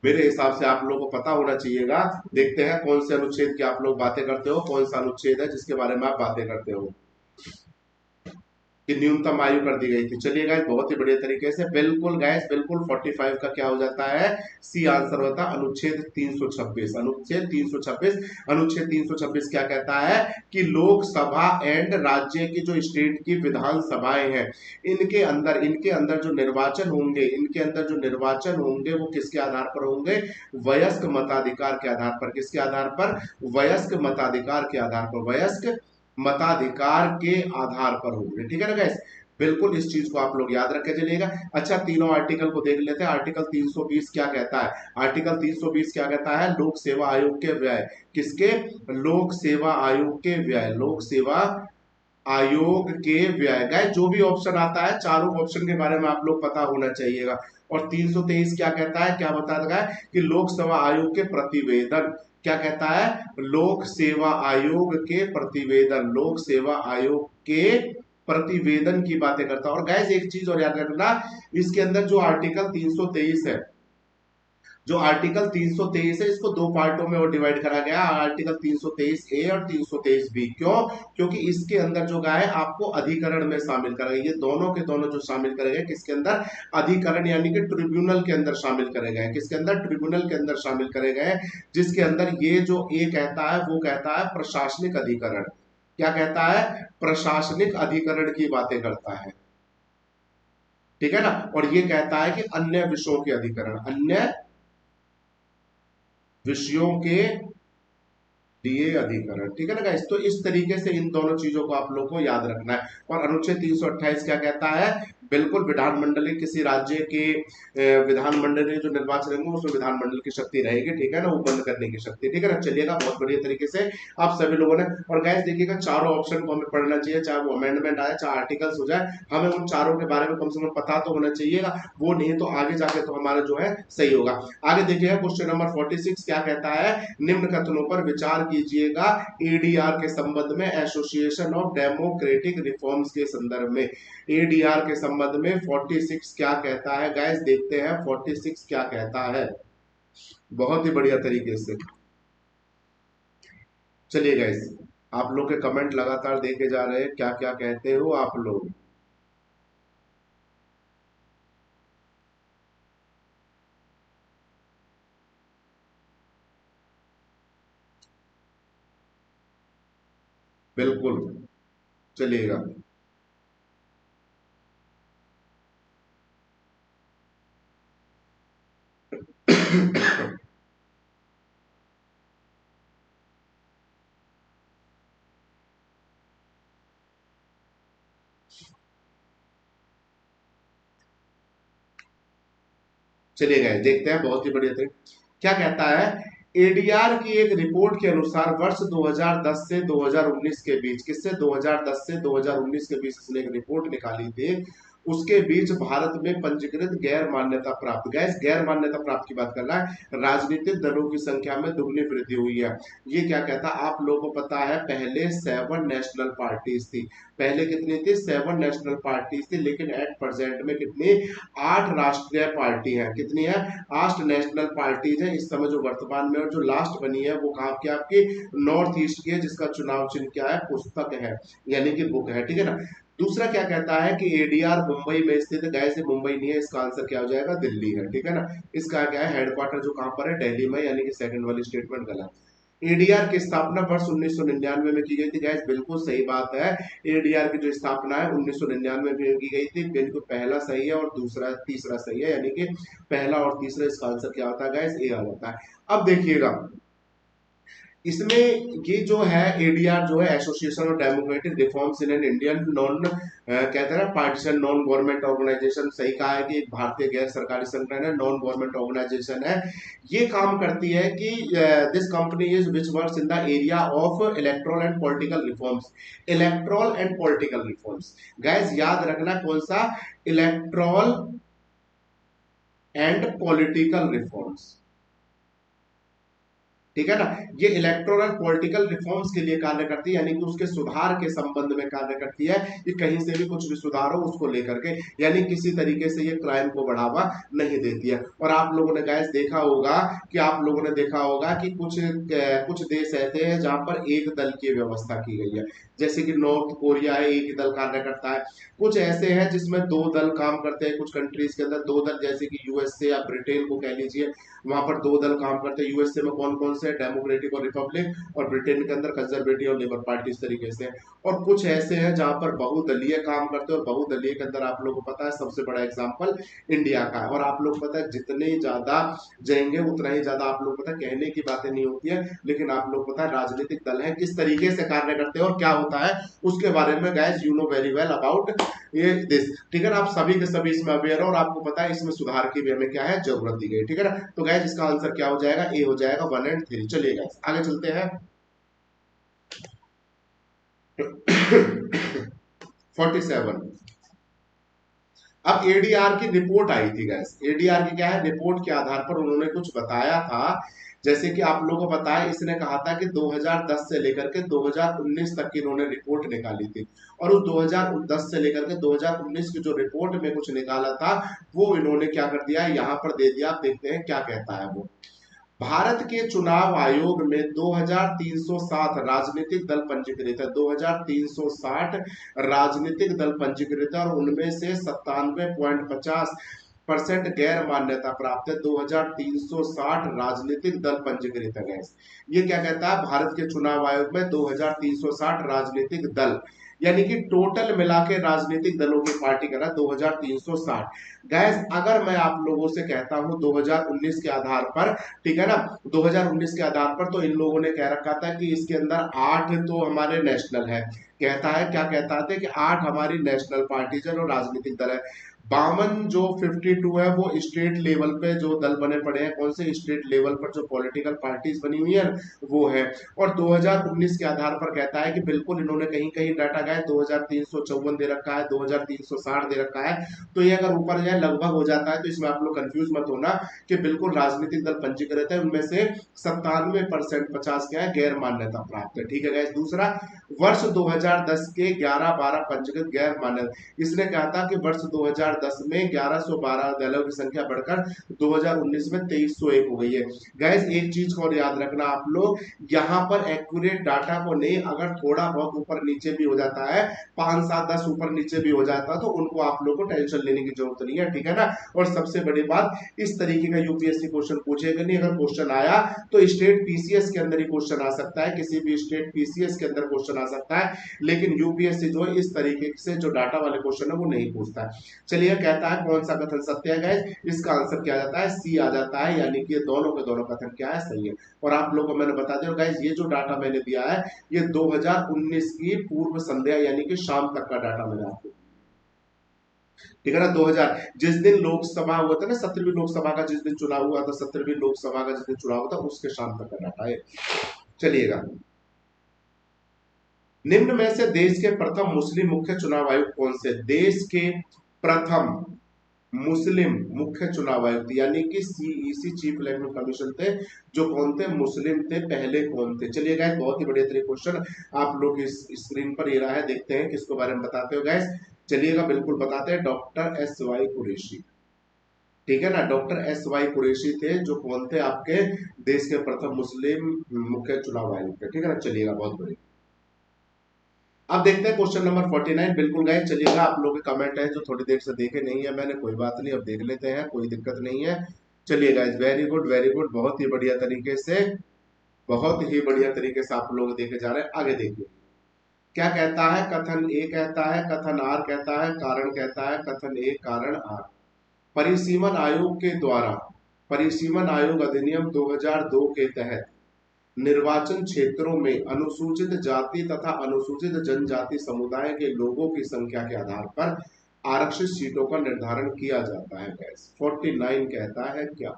मेरे हिसाब से आप लोगों को पता होना चाहिएगा। देखते हैं कौन से अनुच्छेद की आप लोग बातें करते हो, कौन सा अनुच्छेद है जिसके बारे में आप बातें करते हो कि न्यूनतम आयु कर दी गई थी। चलिए गाइस, बहुत ही बढ़िया तरीके से, बिल्कुल गाइस, बिल्कुल 45 का क्या हो जाता है, सी आंसर होता है अनुच्छेद 326। अनुच्छेद 326, अनुच्छेद 326 क्या कहता है कि लोकसभा एंड राज्य की जो स्टेट की विधानसभाएं हैं, इनके अंदर जो निर्वाचन होंगे, इनके अंदर जो निर्वाचन होंगे वो किसके आधार पर होंगे, वयस्क मताधिकार के आधार पर। किसके आधार पर, वयस्क मताधिकार के आधार पर, वयस्क मताधिकार के आधार पर होंगे, ठीक है ना गैस। बिल्कुल इस चीज को आप लोग याद रखे चलिएगा। अच्छा, तीनों आर्टिकल को देख लेते हैं। आर्टिकल 320 क्या कहता है, आर्टिकल 320 क्या कहता है, लोक सेवा आयोग के व्यय, किसके, लोक सेवा आयोग के व्यय, लोक सेवा आयोग के व्यय। गाइस, जो भी ऑप्शन आता है, चारों ऑप्शन के बारे में आप लोग पता होना चाहिएगा। और 323 क्या कहता है, क्या बताता है कि लोक सेवा आयोग के प्रतिवेदन, क्या कहता है, लोक सेवा आयोग के प्रतिवेदन, लोक सेवा आयोग के प्रतिवेदन की बातें करता है। और गैस एक चीज और याद रखना, इसके अंदर जो आर्टिकल 323 है, जो आर्टिकल 323 है, इसको दो पार्टों में और डिवाइड करा गया, आर्टिकल 323 ए और 323 बी। क्यों, क्योंकि इसके अंदर जो है आपको अधिकरण में शामिल करा गया, ये दोनों के दोनों जो शामिल करे गए किसके अंदर, अधिकरण यानी कि ट्रिब्यूनल के अंदर शामिल करे गए। किसके अंदर, ट्रिब्यूनल के अंदर शामिल करे गए, जिसके अंदर ये जो ए कहता है वो कहता है प्रशासनिक अधिकरण। क्या कहता है, प्रशासनिक अधिकरण की बातें करता है, ठीक है ना। और ये कहता है कि अन्य विषयों के अधिकरण, अन्य विषयों के लिए अधिकरण, ठीक है ना गाइस। तो इस तरीके से इन दोनों चीजों को आप लोग को याद रखना है। और अनुच्छेद 328 क्या कहता है, बिल्कुल विधानमंडल किसी राज्य के विधानमंडल जो निर्वाचन होंगे उसमें विधानमंडल की शक्ति रहेगी, ठीक है ना, वो बंद करने की शक्ति, ठीक है ना। चलिएगा, बहुत बढ़िया तरीके से आप सभी लोगों ने। और गाइस देखिएगा, चारों ऑप्शन को हमें पढ़ना चाहिए, चाहे वो अमेंडमेंट आए, चाहे आर्टिकल्स हो जाए, हमें उन चारों के बारे में कम से कम पता तो होना चाहिएगा। वो नहीं तो आगे जाके तो हमारा जो है सही होगा। आगे देखिएगा, क्वेश्चन नंबर 46 क्या कहता है, निम्न कथनों पर विचार कीजिएगा एडीआर के संबंध में, एसोसिएशन ऑफ डेमोक्रेटिक रिफॉर्म्स के संदर्भ में। एडीआर के संबंध में 46 क्या कहता है गाइस, देखते हैं 46 क्या कहता है, बहुत ही बढ़िया तरीके से। चलिए गाइस, आप लोग के कमेंट लगातार देखे जा रहे हैं, क्या क्या कहते हो आप लोग। बिल्कुल, चलिएगा। चलिए गए, देखते हैं, बहुत ही बढ़िया थे। क्या कहता है, एडीआर की एक रिपोर्ट के अनुसार वर्ष 2010 से 2019 के बीच, किससे, 2010 से 2019 के बीच इसने एक रिपोर्ट निकाली थी, उसके बीच भारत में पंजीकृत गैर मान्यता प्राप्त, गैर मान्यता प्राप्त की बात कर रहा है, राजनीतिक दलों की संख्या में दुगनी वृद्धि हुई है। ये क्या कहता है, आप लोगों को पता है पहले 7 नेशनल पार्टीज थी, पहले कितनी थी, 7 नेशनल पार्टीज थी, लेकिन एट प्रेजेंट में कितनी, 8 राष्ट्रीय पार्टी है। कितनी है, 8 नेशनल पार्टीज है इस समय जो वर्तमान में। और जो लास्ट बनी है वो कहाँ की, आपकी नॉर्थ ईस्ट की है, जिसका चुनाव चिन्ह क्या है, पुस्तक है, यानी कि बुक है, ठीक है ना। दूसरा क्या कहता है कि एडीआर मुंबई में स्थित, गए से मुंबई नहीं है, इसका आंसर क्या हो जाएगा, दिल्ली है, ठीक है ना। इसका क्या है, हेडक्वार्टर जो कहां पर है, दिल्ली में, यानी कि सेकंड वाली स्टेटमेंट गलत। एडीआर की स्थापना वर्ष 1999 में की गई थी, गैस बिल्कुल सही बात है। एडीआर की जो स्थापना है 1999 में की गई थी, बिल्कुल पहला सही है और दूसरा तीसरा सही है, यानी कि पहला और तीसरा, इसका आंसर क्या होता है गैस, ए आ जाता है। अब देखिएगा, इसमें ये जो है एडीआर जो है association of democratic reforms in an Indian non कहते हैं ना पार्टीशन नॉन गवर्नमेंट ऑर्गेनाइजेशन, सही कहा है कि एक भारतीय गैर सरकारी संगठन है, नॉन गवर्नमेंट ऑर्गेनाइजेशन है। ये काम करती है कि this company is which works in the area of electoral and political reforms. Electoral and political reforms, guys याद रखना कौन सा, इलेक्ट्रल एंड पॉलिटिकल रिफॉर्म्स, ठीक है ना। ये इलेक्टोरल पॉलिटिकल रिफॉर्म्स के लिए कार्य करती है, यानी कि उसके सुधार के संबंध में कार्य करती है कि कहीं से भी कुछ भी सुधार हो उसको लेकर के, यानी किसी तरीके से ये क्राइम को बढ़ावा नहीं देती है। और आप लोगों ने गाइस देखा होगा कि आप लोगों ने देखा होगा कि कुछ देश ऐसे हैं जहां पर एक दल की व्यवस्था की गई है, जैसे कि नॉर्थ कोरिया है, एक ही दल कार्य करता है। कुछ ऐसे हैं जिसमें दो दल काम करते हैं, कुछ कंट्रीज के अंदर दो दल, जैसे कि यूएसए या ब्रिटेन को कह लीजिए, वहां पर दो दल काम करते हैं। यूएसए में कौन कौन से, डेमोक्रेटिक और रिपब्लिक, और ब्रिटेन के अंदर कंजर्वेटिव और लेबर पार्टी, इस तरीके से। और कुछ ऐसे हैं जहां पर बहुदलीय काम करते हैं, और बहुदलीय के अंदर आप लोगों को पता है सबसे बड़ा एग्जाम्पल इंडिया का है। और आप लोग पता है जितने ज्यादा जाएंगे उतना ही ज्यादा आप लोग पता है कहने की बातें नहीं होती है, लेकिन आप लोग पता है राजनीतिक दल है किस तरीके से कार्य करते हैं और क्या होता है उसके बारे में guys you know very well about ये दिस, ठीक है ना। आप सभी के सभी इसमें अवेयर हो और आपको पता है इसमें सुधार की भी हमें क्या है जरूरत दी गई, ठीक है ना। तो गाइस इसका आंसर क्या हो जाएगा, ए हो जाएगा 1 और 3। चलिए गाइस आगे चलते हैं। 47। अब एडीआर की रिपोर्ट आई थी गैस, एडीआर की क्या है रिपोर्ट के आधार पर उन्होंने कुछ बताया था। जैसे कि आप लोगों को बताया, इसने कहा था कि 2010 से लेकर के 2019 तक की इन्होंने रिपोर्ट निकाली थी, और उस 2010 से लेकर के 2019 की जो रिपोर्ट में कुछ निकाला था वो इन्होंने क्या कर दिया यहाँ पर दे दिया। आप देखते हैं क्या कहता है वो। भारत के चुनाव आयोग में 2360 राजनीतिक दल पंजीकृत है, 2360 राजनीतिक दल पंजीकृत है, और उनमें से 97.50% गैर मान्यता प्राप्त है। 2360 राजनीतिक दल पंजीकृत है। ये क्या कहता है, भारत के चुनाव आयोग में 2360 राजनीतिक दल, यानी कि टोटल मिला के राजनीतिक दलों की पार्टी करा 2360। गैस अगर मैं आप लोगों से कहता हूं 2019 के आधार पर, ठीक है ना, 2019 के आधार पर, तो इन लोगों ने कह रखा था कि इसके अंदर 8 तो हमारे नेशनल है, कहता है क्या कहता था कि 8 हमारी नेशनल पार्टीज और राजनीतिक दल है। 52 जो 52 है वो स्टेट लेवल पे जो दल बने पड़े हैं, कौन से स्टेट लेवल पर जो पॉलिटिकल पार्टीज बनी हुई है वो है। और 2019 के आधार पर कहता है कि बिल्कुल इन्होंने कहीं कहीं डाटा गया 2354 दे रखा है, 2360 दे रखा है। तो ये अगर ऊपर जाए लगभग हो जाता है, तो इसमें आप लोग कंफ्यूज मत होना कि बिल्कुल राजनीतिक दल पंजीकृत है, उनमें से 97% 50 क्या है गैर मान्यता प्राप्त है, ठीक है गाइस। दूसरा, वर्ष 2010 के 11-12 पंजीकृत गैर मान्य, इसने कहा था कि वर्ष 2010 में 1112 दलों की संख्या बढ़कर 2019 में 2301 हो गई है। गैस एक चीज को और याद रखना आप लोग, यहाँ पर एक्यूरेट डाटा को नहीं, अगर थोड़ा बहुत ऊपर नीचे भी हो जाता है, 5-7-10 ऊपर नीचे भी हो जाता है, तो उनको आप लोग को टेंशन लेने की जरूरत नहीं है, ठीक है ना। और सबसे बड़ी बात, इस तरीके का यूपीएससी क्वेश्चन पूछेगा नहीं, अगर क्वेश्चन आया तो स्टेट पीसीएस के अंदर ही क्वेश्चन आ सकता है, किसी भी स्टेट पीसीएस के अंदर क्वेश्चन आ सकता है, लेकिन यूपीएससी जो है इस तरीके से जो डाटा वाले क्वेश्चन है वो नहीं पूछता है। चलिए कहता है कौन सा कथन सत्य है गाइस, इसका आंसर क्या आ जाता है, सी आ जाता है, यानी कि ये दोनों के दोनों कथन क्या है सही है। और आप लोगों को मैंने बता दिया गाइस, ये जो डाटा मैंने दिया है ये 2019 की पूर्व संध्या यानी कि शाम तक का डाटा मैंने आपको, ठीक है ना। 2000 जिस दिन लोकसभा हुआ था ना, 17वीं लोकसभा का जिस दिन चुनाव हुआ था, 17वीं लोकसभा का जिस दिन चुनाव हुआ था उसके शाम तक का डाटा है। चलिएगा, निम्न में से देश के प्रथम मुस्लिम मुख्य चुनाव आयुक्त कौन से, देश के प्रथम मुस्लिम मुख्य चुनाव आयुक्त यानी कि सीईसी चीफ इलेक्शन कमीशन थे, जो कौन थे, मुस्लिम थे, पहले कौन थे। चलिए गाइस बहुत ही बढ़िया तरीके क्वेश्चन आप लोग इस स्क्रीन पर ये रहा है, देखते हैं किसके बारे में बताते हो गाइस। चलिएगा बिल्कुल बताते हैं, डॉक्टर एस वाई कुरैशी, ठीक है ना। डॉक्टर एस वाई कुरैशी थे, जो कौन थे आपके देश के प्रथम मुस्लिम मुख्य चुनाव आयुक्त थे, ठीक है ना। चलिएगा बहुत बढ़िया। अब देखते हैं क्वेश्चन नंबर 49। बिल्कुल गाइस चलिएगा, आप लोगों के कमेंट है जो थोड़ी देर से देखे नहीं है मैंने, कोई बात नहीं, अब देख लेते हैं, कोई दिक्कत नहीं है। चलिए guys very good very good, बहुत ही बढ़िया तरीके से, बहुत ही बढ़िया तरीके से आप लोग देखे जा रहे हैं। आगे देखिए क्या कहता है, कथन ए कहता है, कथन आर कहता है, कारण कहता है, कथन ए कारण आर। परिसीमन आयोग के द्वारा, परिसीमन आयोग अधिनियम 2002 के तहत निर्वाचन क्षेत्रों में अनुसूचित जाति तथा अनुसूचित जनजाति समुदाय के लोगों की संख्या के आधार पर आरक्षित सीटों का निर्धारण किया जाता है। गैस 49 कहता है क्या?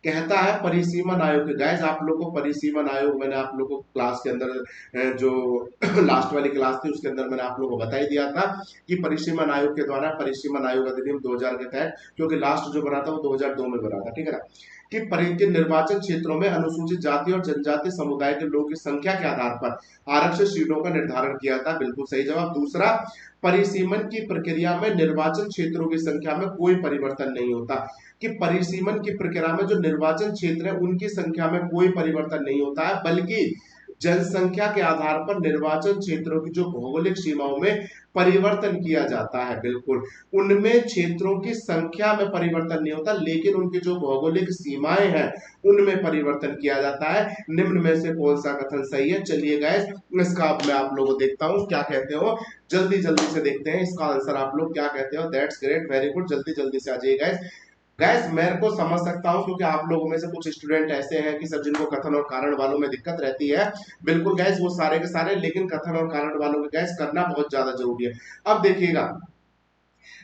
कहता है परिसीमन आयोग के। गैस आप लोगों को परिसीमन आयोग मैंने आप लोगों को क्लास के अंदर जो लास्ट वाली क्लास थी उसके अंदर मैंने आप लोगों को बता ही दिया था कि परिसीमन आयोग के द्वारा परिसीमन आयोग अधिनियम 2000 के तहत, क्योंकि लास्ट जो बना था वो 2002 में बना था, ठीक है ना, कि निर्वाचन क्षेत्रों में अनुसूचित जाति और जनजाति समुदाय के लोगों की संख्या के आधार पर आरक्षित सीटों का निर्धारण किया था। बिल्कुल सही जवाब। दूसरा, परिसीमन की प्रक्रिया में निर्वाचन क्षेत्रों की संख्या में कोई परिवर्तन नहीं होता। कि परिसीमन की प्रक्रिया में जो निर्वाचन क्षेत्र है उनकी संख्या में कोई परिवर्तन नहीं होता है, बल्कि जनसंख्या के आधार पर निर्वाचन क्षेत्रों की जो भौगोलिक सीमाओं में परिवर्तन किया जाता है। बिल्कुल, उनमें क्षेत्रों की संख्या में परिवर्तन नहीं होता, लेकिन उनकी जो भौगोलिक सीमाएं हैं उनमें परिवर्तन किया जाता है। निम्न में से कौन सा कथन सही है? चलिए गाइस, इसका अब मैं आप लोगों को देखता हूं क्या कहते हो, जल्दी जल्दी से देखते हैं इसका आंसर आप लोग क्या कहते हो। दैट्स ग्रेट, वेरी गुड, जल्दी जल्दी से आ जाइए गाइस। गैस मेरे को समझ सकता हूं क्योंकि आप लोगों में से कुछ स्टूडेंट ऐसे हैं कि सर जिनको कथन और कारण वालों में दिक्कत रहती है। बिल्कुल गैस, वो सारे के सारे, लेकिन कथन और कारण वालों के गैस करना बहुत ज्यादा जरूरी है। अब देखिएगा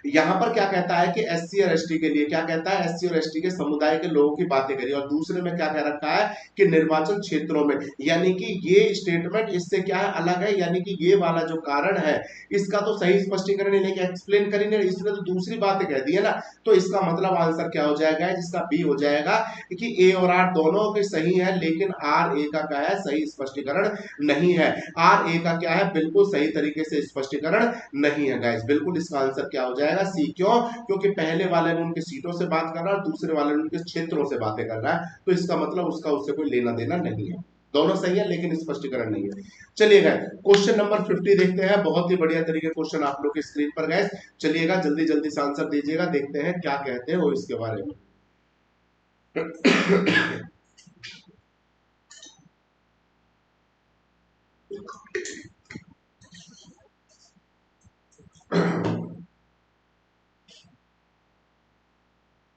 यहां पर क्या कहता है कि एससी और एसटी के लिए, क्या कहता है, एससी और एसटी के समुदाय के लोगों की बातें करिए, और दूसरे में क्या कह रखा है कि निर्वाचन क्षेत्रों में, यानी कि ये स्टेटमेंट इससे क्या है, अलग है, यानी कि ये वाला जो कारण है इसका तो सही स्पष्टीकरण नहीं लेके एक्सप्लेन करेंगे, इसने तो दूसरी बातें कह दी है ना। तो इसका मतलब आंसर क्या हो जाएगा, जिसका बी हो जाएगा कि ए और आर दोनों के सही है, लेकिन आर ए का क्या है, सही स्पष्टीकरण नहीं है। आर ए का क्या है, बिल्कुल सही तरीके से स्पष्टीकरण नहीं है। गाइस बिल्कुल इसका आंसर क्या हो जाएगा, सी। क्यों? क्योंकि पहले वाले में उनके सीटों से बात कर रहा है और दूसरे वाले में उनके क्षेत्रों से बातें कर रहा है, तो इसका मतलब उसका उससे कोई लेना देना नहीं है। दोनों सही है लेकिन स्पष्टीकरण नहीं है। चलिएगा क्वेश्चन नंबर 50 देखते हैं। बहुत ही बढ़िया तरीके क्वेश्चन आप लोग की स्क्रीन पर गए। चलिएगा जल्दी जल्दी से आंसर दीजिएगा, देखते हैं क्या कहते हो इसके बारे में।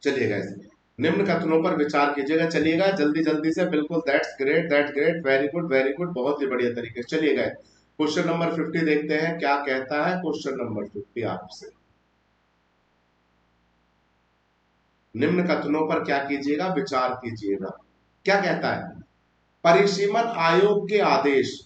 चलिएगा निम्न कथनों पर विचार कीजिएगा। चलिएगा जल्दी जल्दी से, बिल्कुल दैट्स ग्रेट, वेरी गुड, बहुत ही बढ़िया तरीके से। चलिएगा क्वेश्चन नंबर 50 देखते हैं क्या कहता है। क्वेश्चन नंबर 50 आपसे, निम्न कथनों पर क्या कीजिएगा, विचार कीजिएगा। क्या कहता है, परिसीमन आयोग के आदेश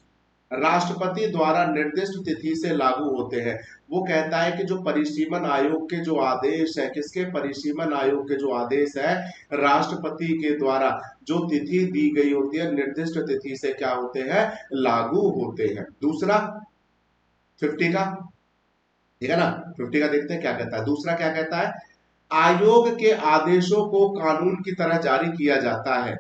राष्ट्रपति द्वारा निर्दिष्ट तिथि से लागू होते हैं। वो कहता है कि जो परिसीमन आयोग के जो आदेश है, किसके, परिसीमन आयोग के जो आदेश है राष्ट्रपति के द्वारा जो तिथि दी गई होती है निर्दिष्ट तिथि से क्या होते हैं, लागू होते हैं। दूसरा 50 का, ठीक है ना, 50 का देखते हैं क्या कहता है। दूसरा क्या कहता है, आयोग के आदेशों को कानून की तरह जारी किया जाता है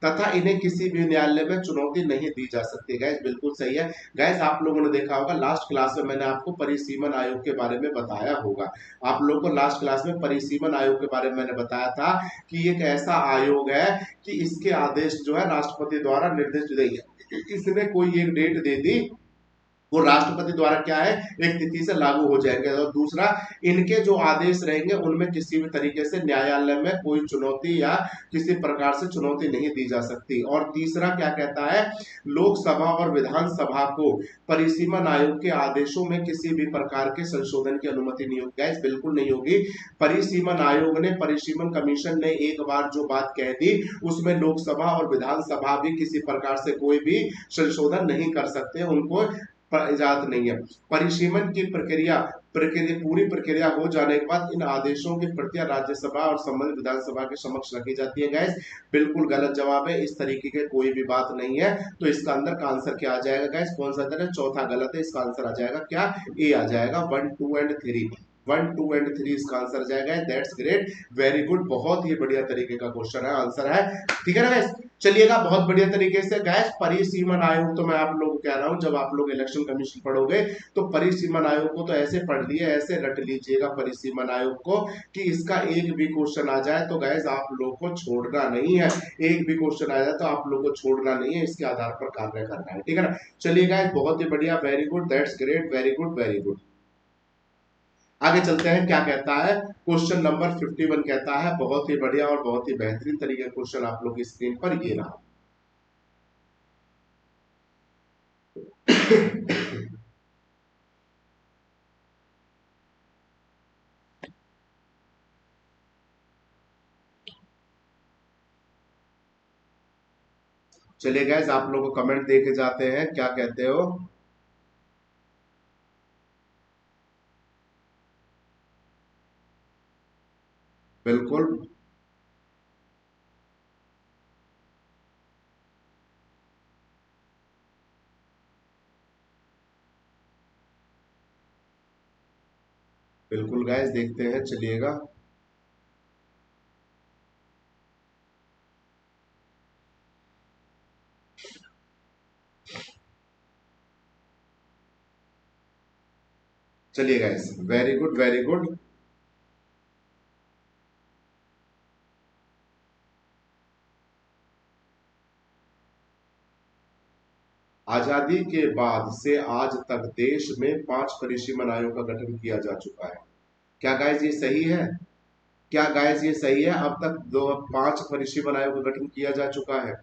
तथा इन्हें किसी भी न्यायालय में चुनौती नहीं दी जा सकती। गैस बिल्कुल सही है। गैस आप लोगों ने देखा होगा लास्ट क्लास में मैंने आपको परिसीमन आयोग के बारे में बताया होगा। आप लोगों को लास्ट क्लास में परिसीमन आयोग के बारे में मैंने बताया था कि एक ऐसा आयोग है कि इसके आदेश जो है राष्ट्रपति द्वारा निर्दिष्ट नहीं है, इसने कोई एक डेट दे दी, वो राष्ट्रपति द्वारा क्या है, एक तिथि से लागू हो जाएंगे। और दूसरा, इनके जो आदेश रहेंगे उनमें किसी भी तरीके से न्यायालय में कोई चुनौती या किसी प्रकार से चुनौती नहीं दी जा सकती। और तीसरा क्या कहता है, लोकसभा और विधानसभा को परिसीमन आयोग के आदेशों में किसी भी प्रकार के संशोधन की अनुमति नहीं होगी। गैस बिल्कुल नहीं होगी। परिसीमन आयोग ने, परिसीमन कमीशन ने एक बार जो बात कह दी उसमें लोकसभा और विधानसभा भी किसी प्रकार से कोई भी संशोधन नहीं कर सकते, उनको इजाजत नहीं है। परिसीमन की प्रक्रिया पूरी प्रक्रिया हो जाने के बाद इन आदेशों की प्रतियां राज्यसभा और संबंधित विधानसभा के समक्ष रखी जाती है। गैस बिल्कुल गलत जवाब है, इस तरीके के कोई भी बात नहीं है। तो इसका अंदर का आंसर क्या आ जाएगा गैस, कौन सा है, चौथा गलत है। इसका आंसर आ जाएगा क्या, ए आ जाएगा। 1 2 एंड 3, 1 2 एंड 3 इसका आंसर जाएगा। दैट्स ग्रेट, वेरी गुड, बहुत ही बढ़िया तरीके का क्वेश्चन है, आंसर है, ठीक है ना गैस। चलिएगा बहुत बढ़िया तरीके से गैस, परिसीमन आयोग तो मैं आप लोगों को कह रहा हूं जब आप लोग इलेक्शन कमीशन पढ़ोगे तो परिसीमन आयोग को तो ऐसे पढ़ लिए, ऐसे रट लीजिएगा परिसीमन आयोग को कि इसका एक भी क्वेश्चन आ जाए तो गैस आप लोग को छोड़ना नहीं है। एक भी क्वेश्चन आ जाए तो आप लोग को छोड़ना नहीं है, इसके आधार पर कार्य करना है, ठीक है ना। चलिए गैस बहुत ही बढ़िया, very good, that's great, very good, very good. आगे चलते हैं क्या कहता है, क्वेश्चन नंबर 51 कहता है, बहुत ही बढ़िया और बहुत ही बेहतरीन तरीके क्वेश्चन आप लोग की स्क्रीन पर ये रहा। चलिए गाइस, आप लोग कमेंट देके जाते हैं, क्या कहते हो? बिल्कुल। बिल्कुल गाइस, देखते हैं, चलिएगा। चलिए guys, very good, very good. आजादी के बाद से आज तक देश में 5 परिसीमन आयोग का गठन किया जा चुका है। क्या गाइस ये सही है? क्या गाइस ये सही है? अब तक दो 5 परिसीमन आयोग का गठन किया जा चुका है।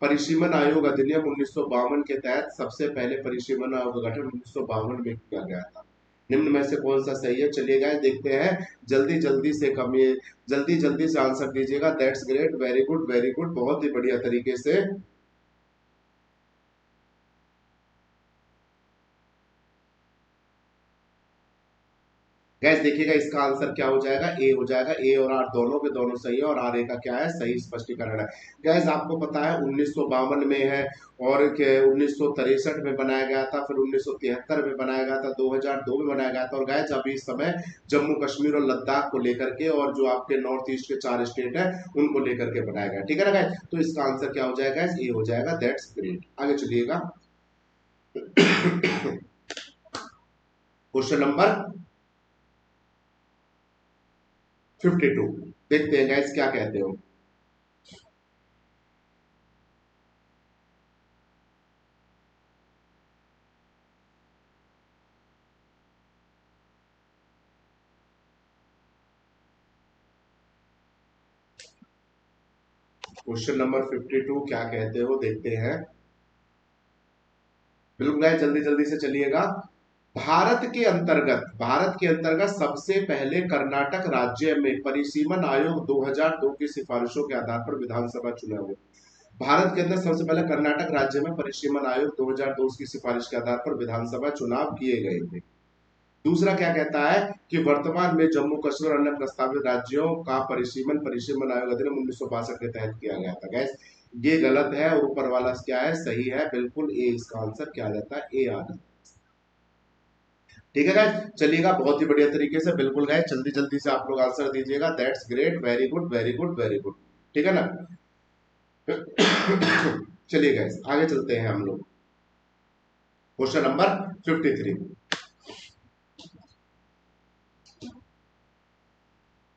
परिसीमन आयोग अधिनियम 1952 के तहत सबसे पहले परिसीमन आयोग का गठन 1952 में किया गया था। निम्न में से कौन सा सही है? चलिए गाइस, देखते हैं। जल्दी जल्दी से कमी जल्दी जल्दी से आंसर दीजिएगा। That's great, very good, very good, बहुत ही बढ़िया तरीके से। गैस देखिएगा, इसका आंसर क्या हो जाएगा? ए हो जाएगा। ए और आर दोनों के दोनों सही है, और आर ए का क्या है? सही स्पष्टीकरण है। गैस आपको पता है 1952 में है, और 1963 में बनाया गया था, फिर 1973 में बनाया गया था, 2002 में बनाया गया था, और गैस अभी इस समय जम्मू कश्मीर और लद्दाख को लेकर के, और जो आपके नॉर्थ ईस्ट के 4 स्टेट है उनको लेकर के बनाया गया। ठीक है ना गैस? तो इसका आंसर क्या हो जाएगा? ए हो जाएगा। That's great. आगे चलिएगा। क्वेश्चन नंबर 52, देखते हैं गाइस क्या कहते हो। क्वेश्चन नंबर 52 क्या कहते हो, देखते हैं। बिल्कुल गाइस, जल्दी जल्दी से चलिएगा। भारत के अंतर्गत सबसे पहले कर्नाटक राज्य में परिसीमन आयोग 2002 की सिफारिशों के आधार पर विधानसभा चुना हुआ। भारत के अंदर सबसे पहले कर्नाटक राज्य में परिसीमन आयोग 2002 की सिफारिश के आधार पर विधानसभा चुनाव किए गए थे। दूसरा क्या कहता है कि वर्तमान में जम्मू कश्मीर और अन्य प्रस्तावित राज्यों का परिसीमन परिसीमन आयोग अधिनियम 1962 के तहत किया गया था। गैस ये गलत है, और ऊपर वाला क्या है? सही है। बिल्कुल ए, इसका आंसर क्या आ जाता है? ए आ जाता है। ठीक है गैस, चलिएगा बहुत ही बढ़िया तरीके से। बिल्कुल गैस, जल्दी जल्दी से आप लोग आंसर दीजिएगा। That's great, very good, very good, very good. ठीक है ना? चलिए गैस, आगे चलते हैं हम लोग। Question number 53।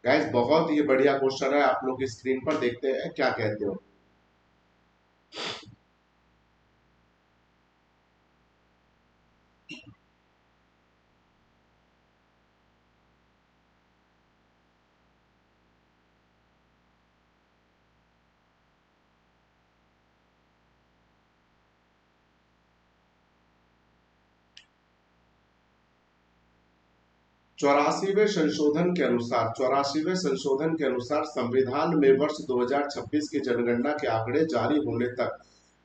गाइस बहुत ही बढ़िया क्वेश्चन है, आप लोग स्क्रीन पर देखते हैं, क्या कहते हो? 84वें संशोधन के अनुसार संविधान में वर्ष 2026 की जनगणना के आंकड़े जारी होने तक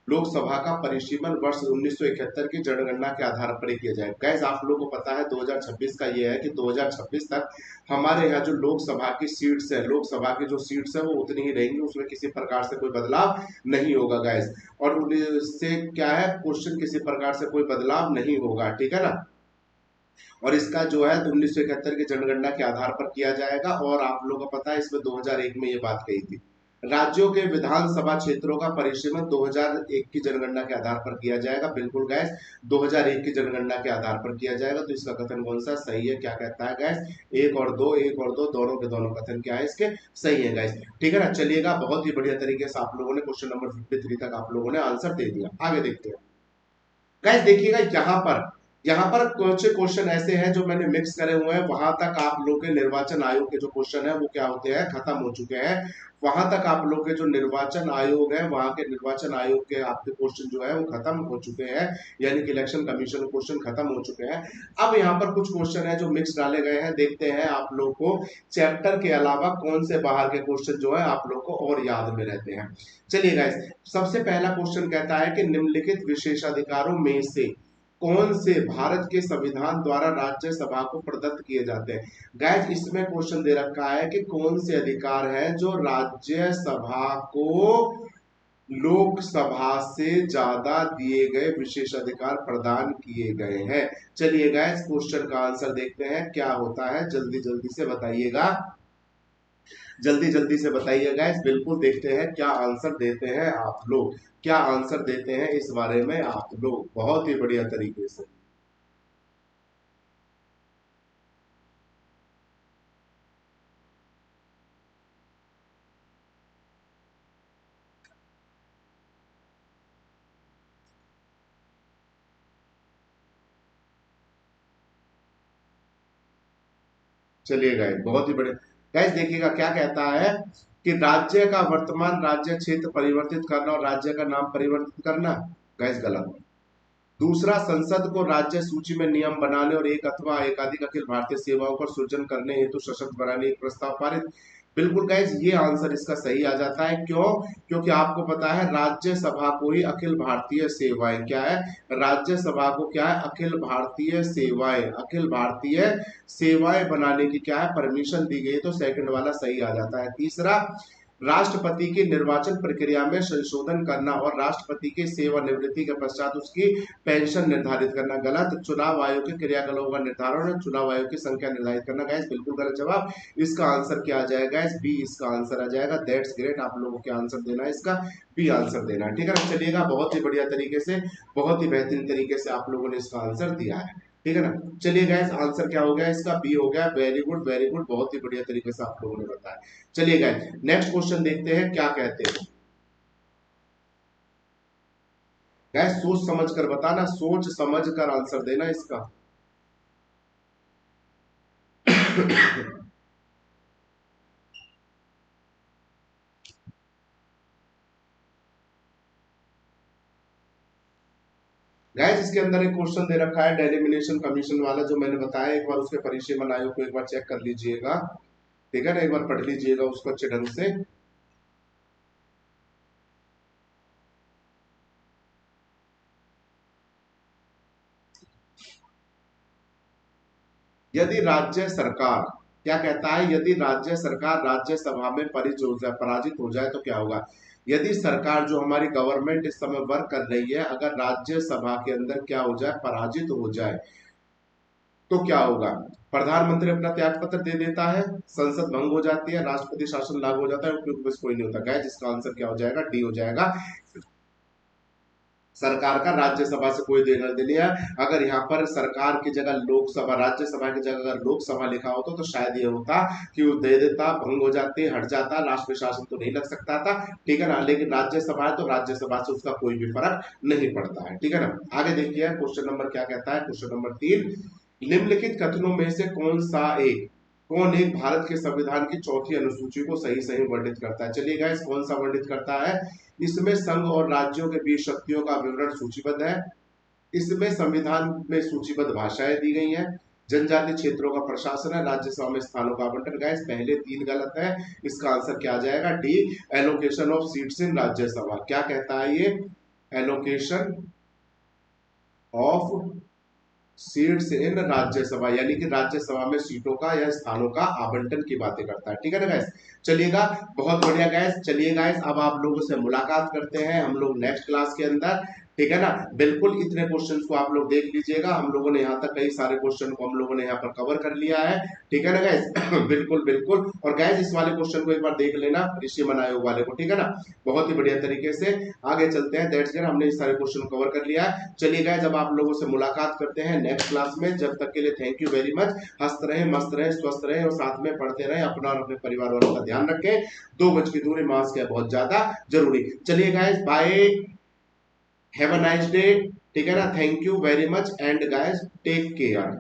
लोकसभा का परिसीमन वर्ष 1971 की जनगणना के आधार पर ही किया जाए। गैस आप लोगों को पता है 2026 का ये है कि 2026 तक हमारे यहाँ जो लोकसभा की सीट्स है, लोकसभा की जो सीट्स है वो उतनी ही रहेंगी, उसमें किसी प्रकार से कोई बदलाव नहीं होगा गैस। और इससे क्या है, क्वेश्चन किसी प्रकार से कोई बदलाव नहीं होगा। ठीक है ना? और इसका जो है 1971 की जनगणना के आधार पर किया जाएगा। और आप लोगों को पता है इसमें 2001 में ये बात कही थी। राज्यों के विधानसभा क्षेत्रों का परिसीमन 2001 की जनगणना के आधार पर किया जाएगा। बिल्कुल गैस, 2001 की जनगणना के आधार पर किया जाएगा। तो इसका कथन कौन सा सही है? क्या कहता है गैस? एक और दो, एक और दो, दोनों के दोनों कथन क्या है इसके? सही है गैस। ठीक है ना? चलिएगा, बहुत ही बढ़िया तरीके से आप लोगों ने क्वेश्चन नंबर 53 तक आप लोगों ने आंसर दे दिया। आगे देखते हैं। गैस देखिएगा यहाँ पर यहाँ पर कुछ क्वेश्चन ऐसे हैं जो मैंने मिक्स करे हुए हैं, वहां तक आप लोग के निर्वाचन आयोग के जो क्वेश्चन है वो क्या होते हैं, खत्म हो चुके हैं। वहां तक आप लोग के जो निर्वाचन आयोग है, वहां के निर्वाचन आयोग के आपके क्वेश्चन जो है वो खत्म हो चुके हैं, यानी कि इलेक्शन कमीशन के क्वेश्चन खत्म हो चुके हैं। अब यहाँ पर कुछ क्वेश्चन है जो मिक्स डाले गए हैं, देखते हैं आप लोग को चैप्टर के अलावा कौन से बाहर के क्वेश्चन जो है आप लोग को और याद में रहते हैं। चलिए गाइस, सबसे पहला क्वेश्चन कहता है कि निम्नलिखित विशेषाधिकारों में से कौन से भारत के संविधान द्वारा राज्यसभा को प्रदत्त किए जाते हैं। गैस इसमें क्वेश्चन दे रखा है कि कौन से अधिकार हैं जो राज्यसभा को लोकसभा से ज्यादा दिए गए विशेषाधिकार प्रदान किए गए हैं। चलिए गैस क्वेश्चन का आंसर देखते हैं क्या होता है, जल्दी जल्दी से बताइएगा, जल्दी जल्दी से बताइए गाइस, बिल्कुल देखते हैं क्या आंसर देते हैं आप लोग, क्या आंसर देते हैं इस बारे में आप लोग, बहुत ही बढ़िया तरीके से। चलिए गाइस बहुत ही बढ़िया। गाइस देखिएगा क्या कहता है कि राज्य का वर्तमान राज्य क्षेत्र परिवर्तित करना और राज्य का नाम परिवर्तित करना, गाइस गलत। दूसरा, संसद को राज्य सूची में नियम बनाने और एक अथवा एकाधिक अखिल भारतीय सेवाओं का सृजन करने हेतु सशक्त बनाने एक प्रस्ताव पारित। बिल्कुल गाइज ये आंसर इसका सही आ जाता है, क्यों, क्योंकि आपको पता है राज्यसभा को ही अखिल भारतीय सेवाएं क्या है, राज्यसभा को क्या है, अखिल भारतीय सेवाएं, अखिल भारतीय सेवाएं बनाने की क्या है परमिशन दी गई, तो सेकंड वाला सही आ जाता है। तीसरा, राष्ट्रपति की निर्वाचन प्रक्रिया में संशोधन करना और राष्ट्रपति के सेवानिवृत्ति के पश्चात उसकी पेंशन निर्धारित करना, गलत। चुनाव आयोग के क्रियाकलापों का निर्धारण और चुनाव आयोग की संख्या निर्धारित करना, गैस बिल्कुल गलत जवाब। इसका आंसर क्या आ जाएगा, इस बी इसका आंसर आ जाएगा। दैट्स ग्रेट, आप लोगों के आंसर देना है इसका बी आंसर देना है, ठीक है ना। चलिएगा बहुत ही बढ़िया तरीके से, बहुत ही बेहतरीन तरीके से आप लोगों ने इसका आंसर दिया है, ठीक है ना। चलिए गैस आंसर क्या हो गया, इसका बी हो गया। वेरी गुड वेरी गुड, बहुत ही बढ़िया तरीके से आप लोगों ने बताया। चलिए गैस नेक्स्ट क्वेश्चन देखते हैं क्या कहते हैं। गैस सोच समझ कर बताना, सोच समझ कर आंसर देना इसका। गैस इसके अंदर एक क्वेश्चन दे रखा है डेलिमिनेशन कमीशन वाला, जो मैंने बताया, एक बार उसके परिचय बनाए को एक बार चेक कर लीजिएगा, ठीक है ना, एक बार पढ़ लीजिएगा उसको अच्छे ढंग से। यदि राज्य सरकार, क्या कहता है, यदि राज्य सरकार राज्यसभा में पराजित हो जाए तो क्या होगा। यदि सरकार जो हमारी गवर्नमेंट इस समय वर्क कर रही है, अगर राज्यसभा के अंदर क्या हो जाए, पराजित हो जाए, तो क्या होगा। प्रधानमंत्री अपना त्याग पत्र दे देता है, संसद भंग हो जाती है, राष्ट्रपति शासन लागू हो जाता है, उपयुक्त बस कोई नहीं होता। गया जिसका आंसर क्या हो जाएगा, डी हो जाएगा। सरकार का राज्यसभा से कोई लेना देना है। अगर यहाँ पर सरकार की जगह लोकसभा, राज्यसभा की जगह अगर लोकसभा लिखा होता तो शायद ये होता कि वो दे देता, भंग हो जाते, हट जाता, राष्ट्रीय शासन तो नहीं लग सकता था, ठीक है ना। लेकिन राज्यसभा है तो राज्यसभा से उसका कोई भी फर्क नहीं पड़ता है, ठीक है ना। आगे देखिए क्वेश्चन नंबर क्या कहता है, क्वेश्चन नंबर 3, निम्नलिखित कथनों में से कौन एक भारत के संविधान की चौथी अनुसूची को सही सही वर्णित करता है। चलिए गाइस कौन सा वर्णित करता है, इसमें संघ और राज्यों के बीच शक्तियों का विवरण सूचीबद्ध है, इसमें संविधान में सूचीबद्ध भाषाएं दी गई हैं, जनजातीय क्षेत्रों का प्रशासन है, राज्यसभा में स्थानों का आवंटन। गाइस पहले 3 गलत है, इसका आंसर क्या आ जाएगा, D allocation of seats in Rajya Sabha. क्या कहता है ये, allocation of seats in Rajya Sabha, यानी कि राज्यसभा में सीटों का या स्थानों का आवंटन की बातें करता है, ठीक है ना गैस। चलिएगा बहुत बढ़िया गैस। चलिए गैस अब आप लोगों से मुलाकात करते हैं हम लोग नेक्स्ट क्लास के अंदर, ठीक है ना। बिल्कुल इतने क्वेश्चंस को आप लोग देख लीजिएगा, हम लोगों ने यहाँ तक कई सारे क्वेश्चन को हम लोगों ने यहाँ पर कवर कर लिया है, ठीक है ना गैस। बिल्कुल बिल्कुल, और गैस इस वाले क्वेश्चन को एक बार देख लेना, ऋषि मन आयोग वाले को, ठीक है ना। बहुत ही बढ़िया तरीके से आगे चलते हैं, दैट्स इट, हमने इस सारे क्वेश्चन कवर कर लिया है। चलिए गाइस अब आप लोगों से मुलाकात करते हैं नेक्स्ट क्लास में, जब तक के लिए थैंक यू वेरी मच। हंसते रहें, मस्त रहें, स्वस्थ रहें और साथ में पढ़ते रहें, अपना और अपने परिवार वालों का ध्यान रखें। 2 गज की दूरी मास्क है बहुत ज्यादा जरूरी। चलिए guys bye, have a nice day. ठीक है ना। Thank you very much and guys take care.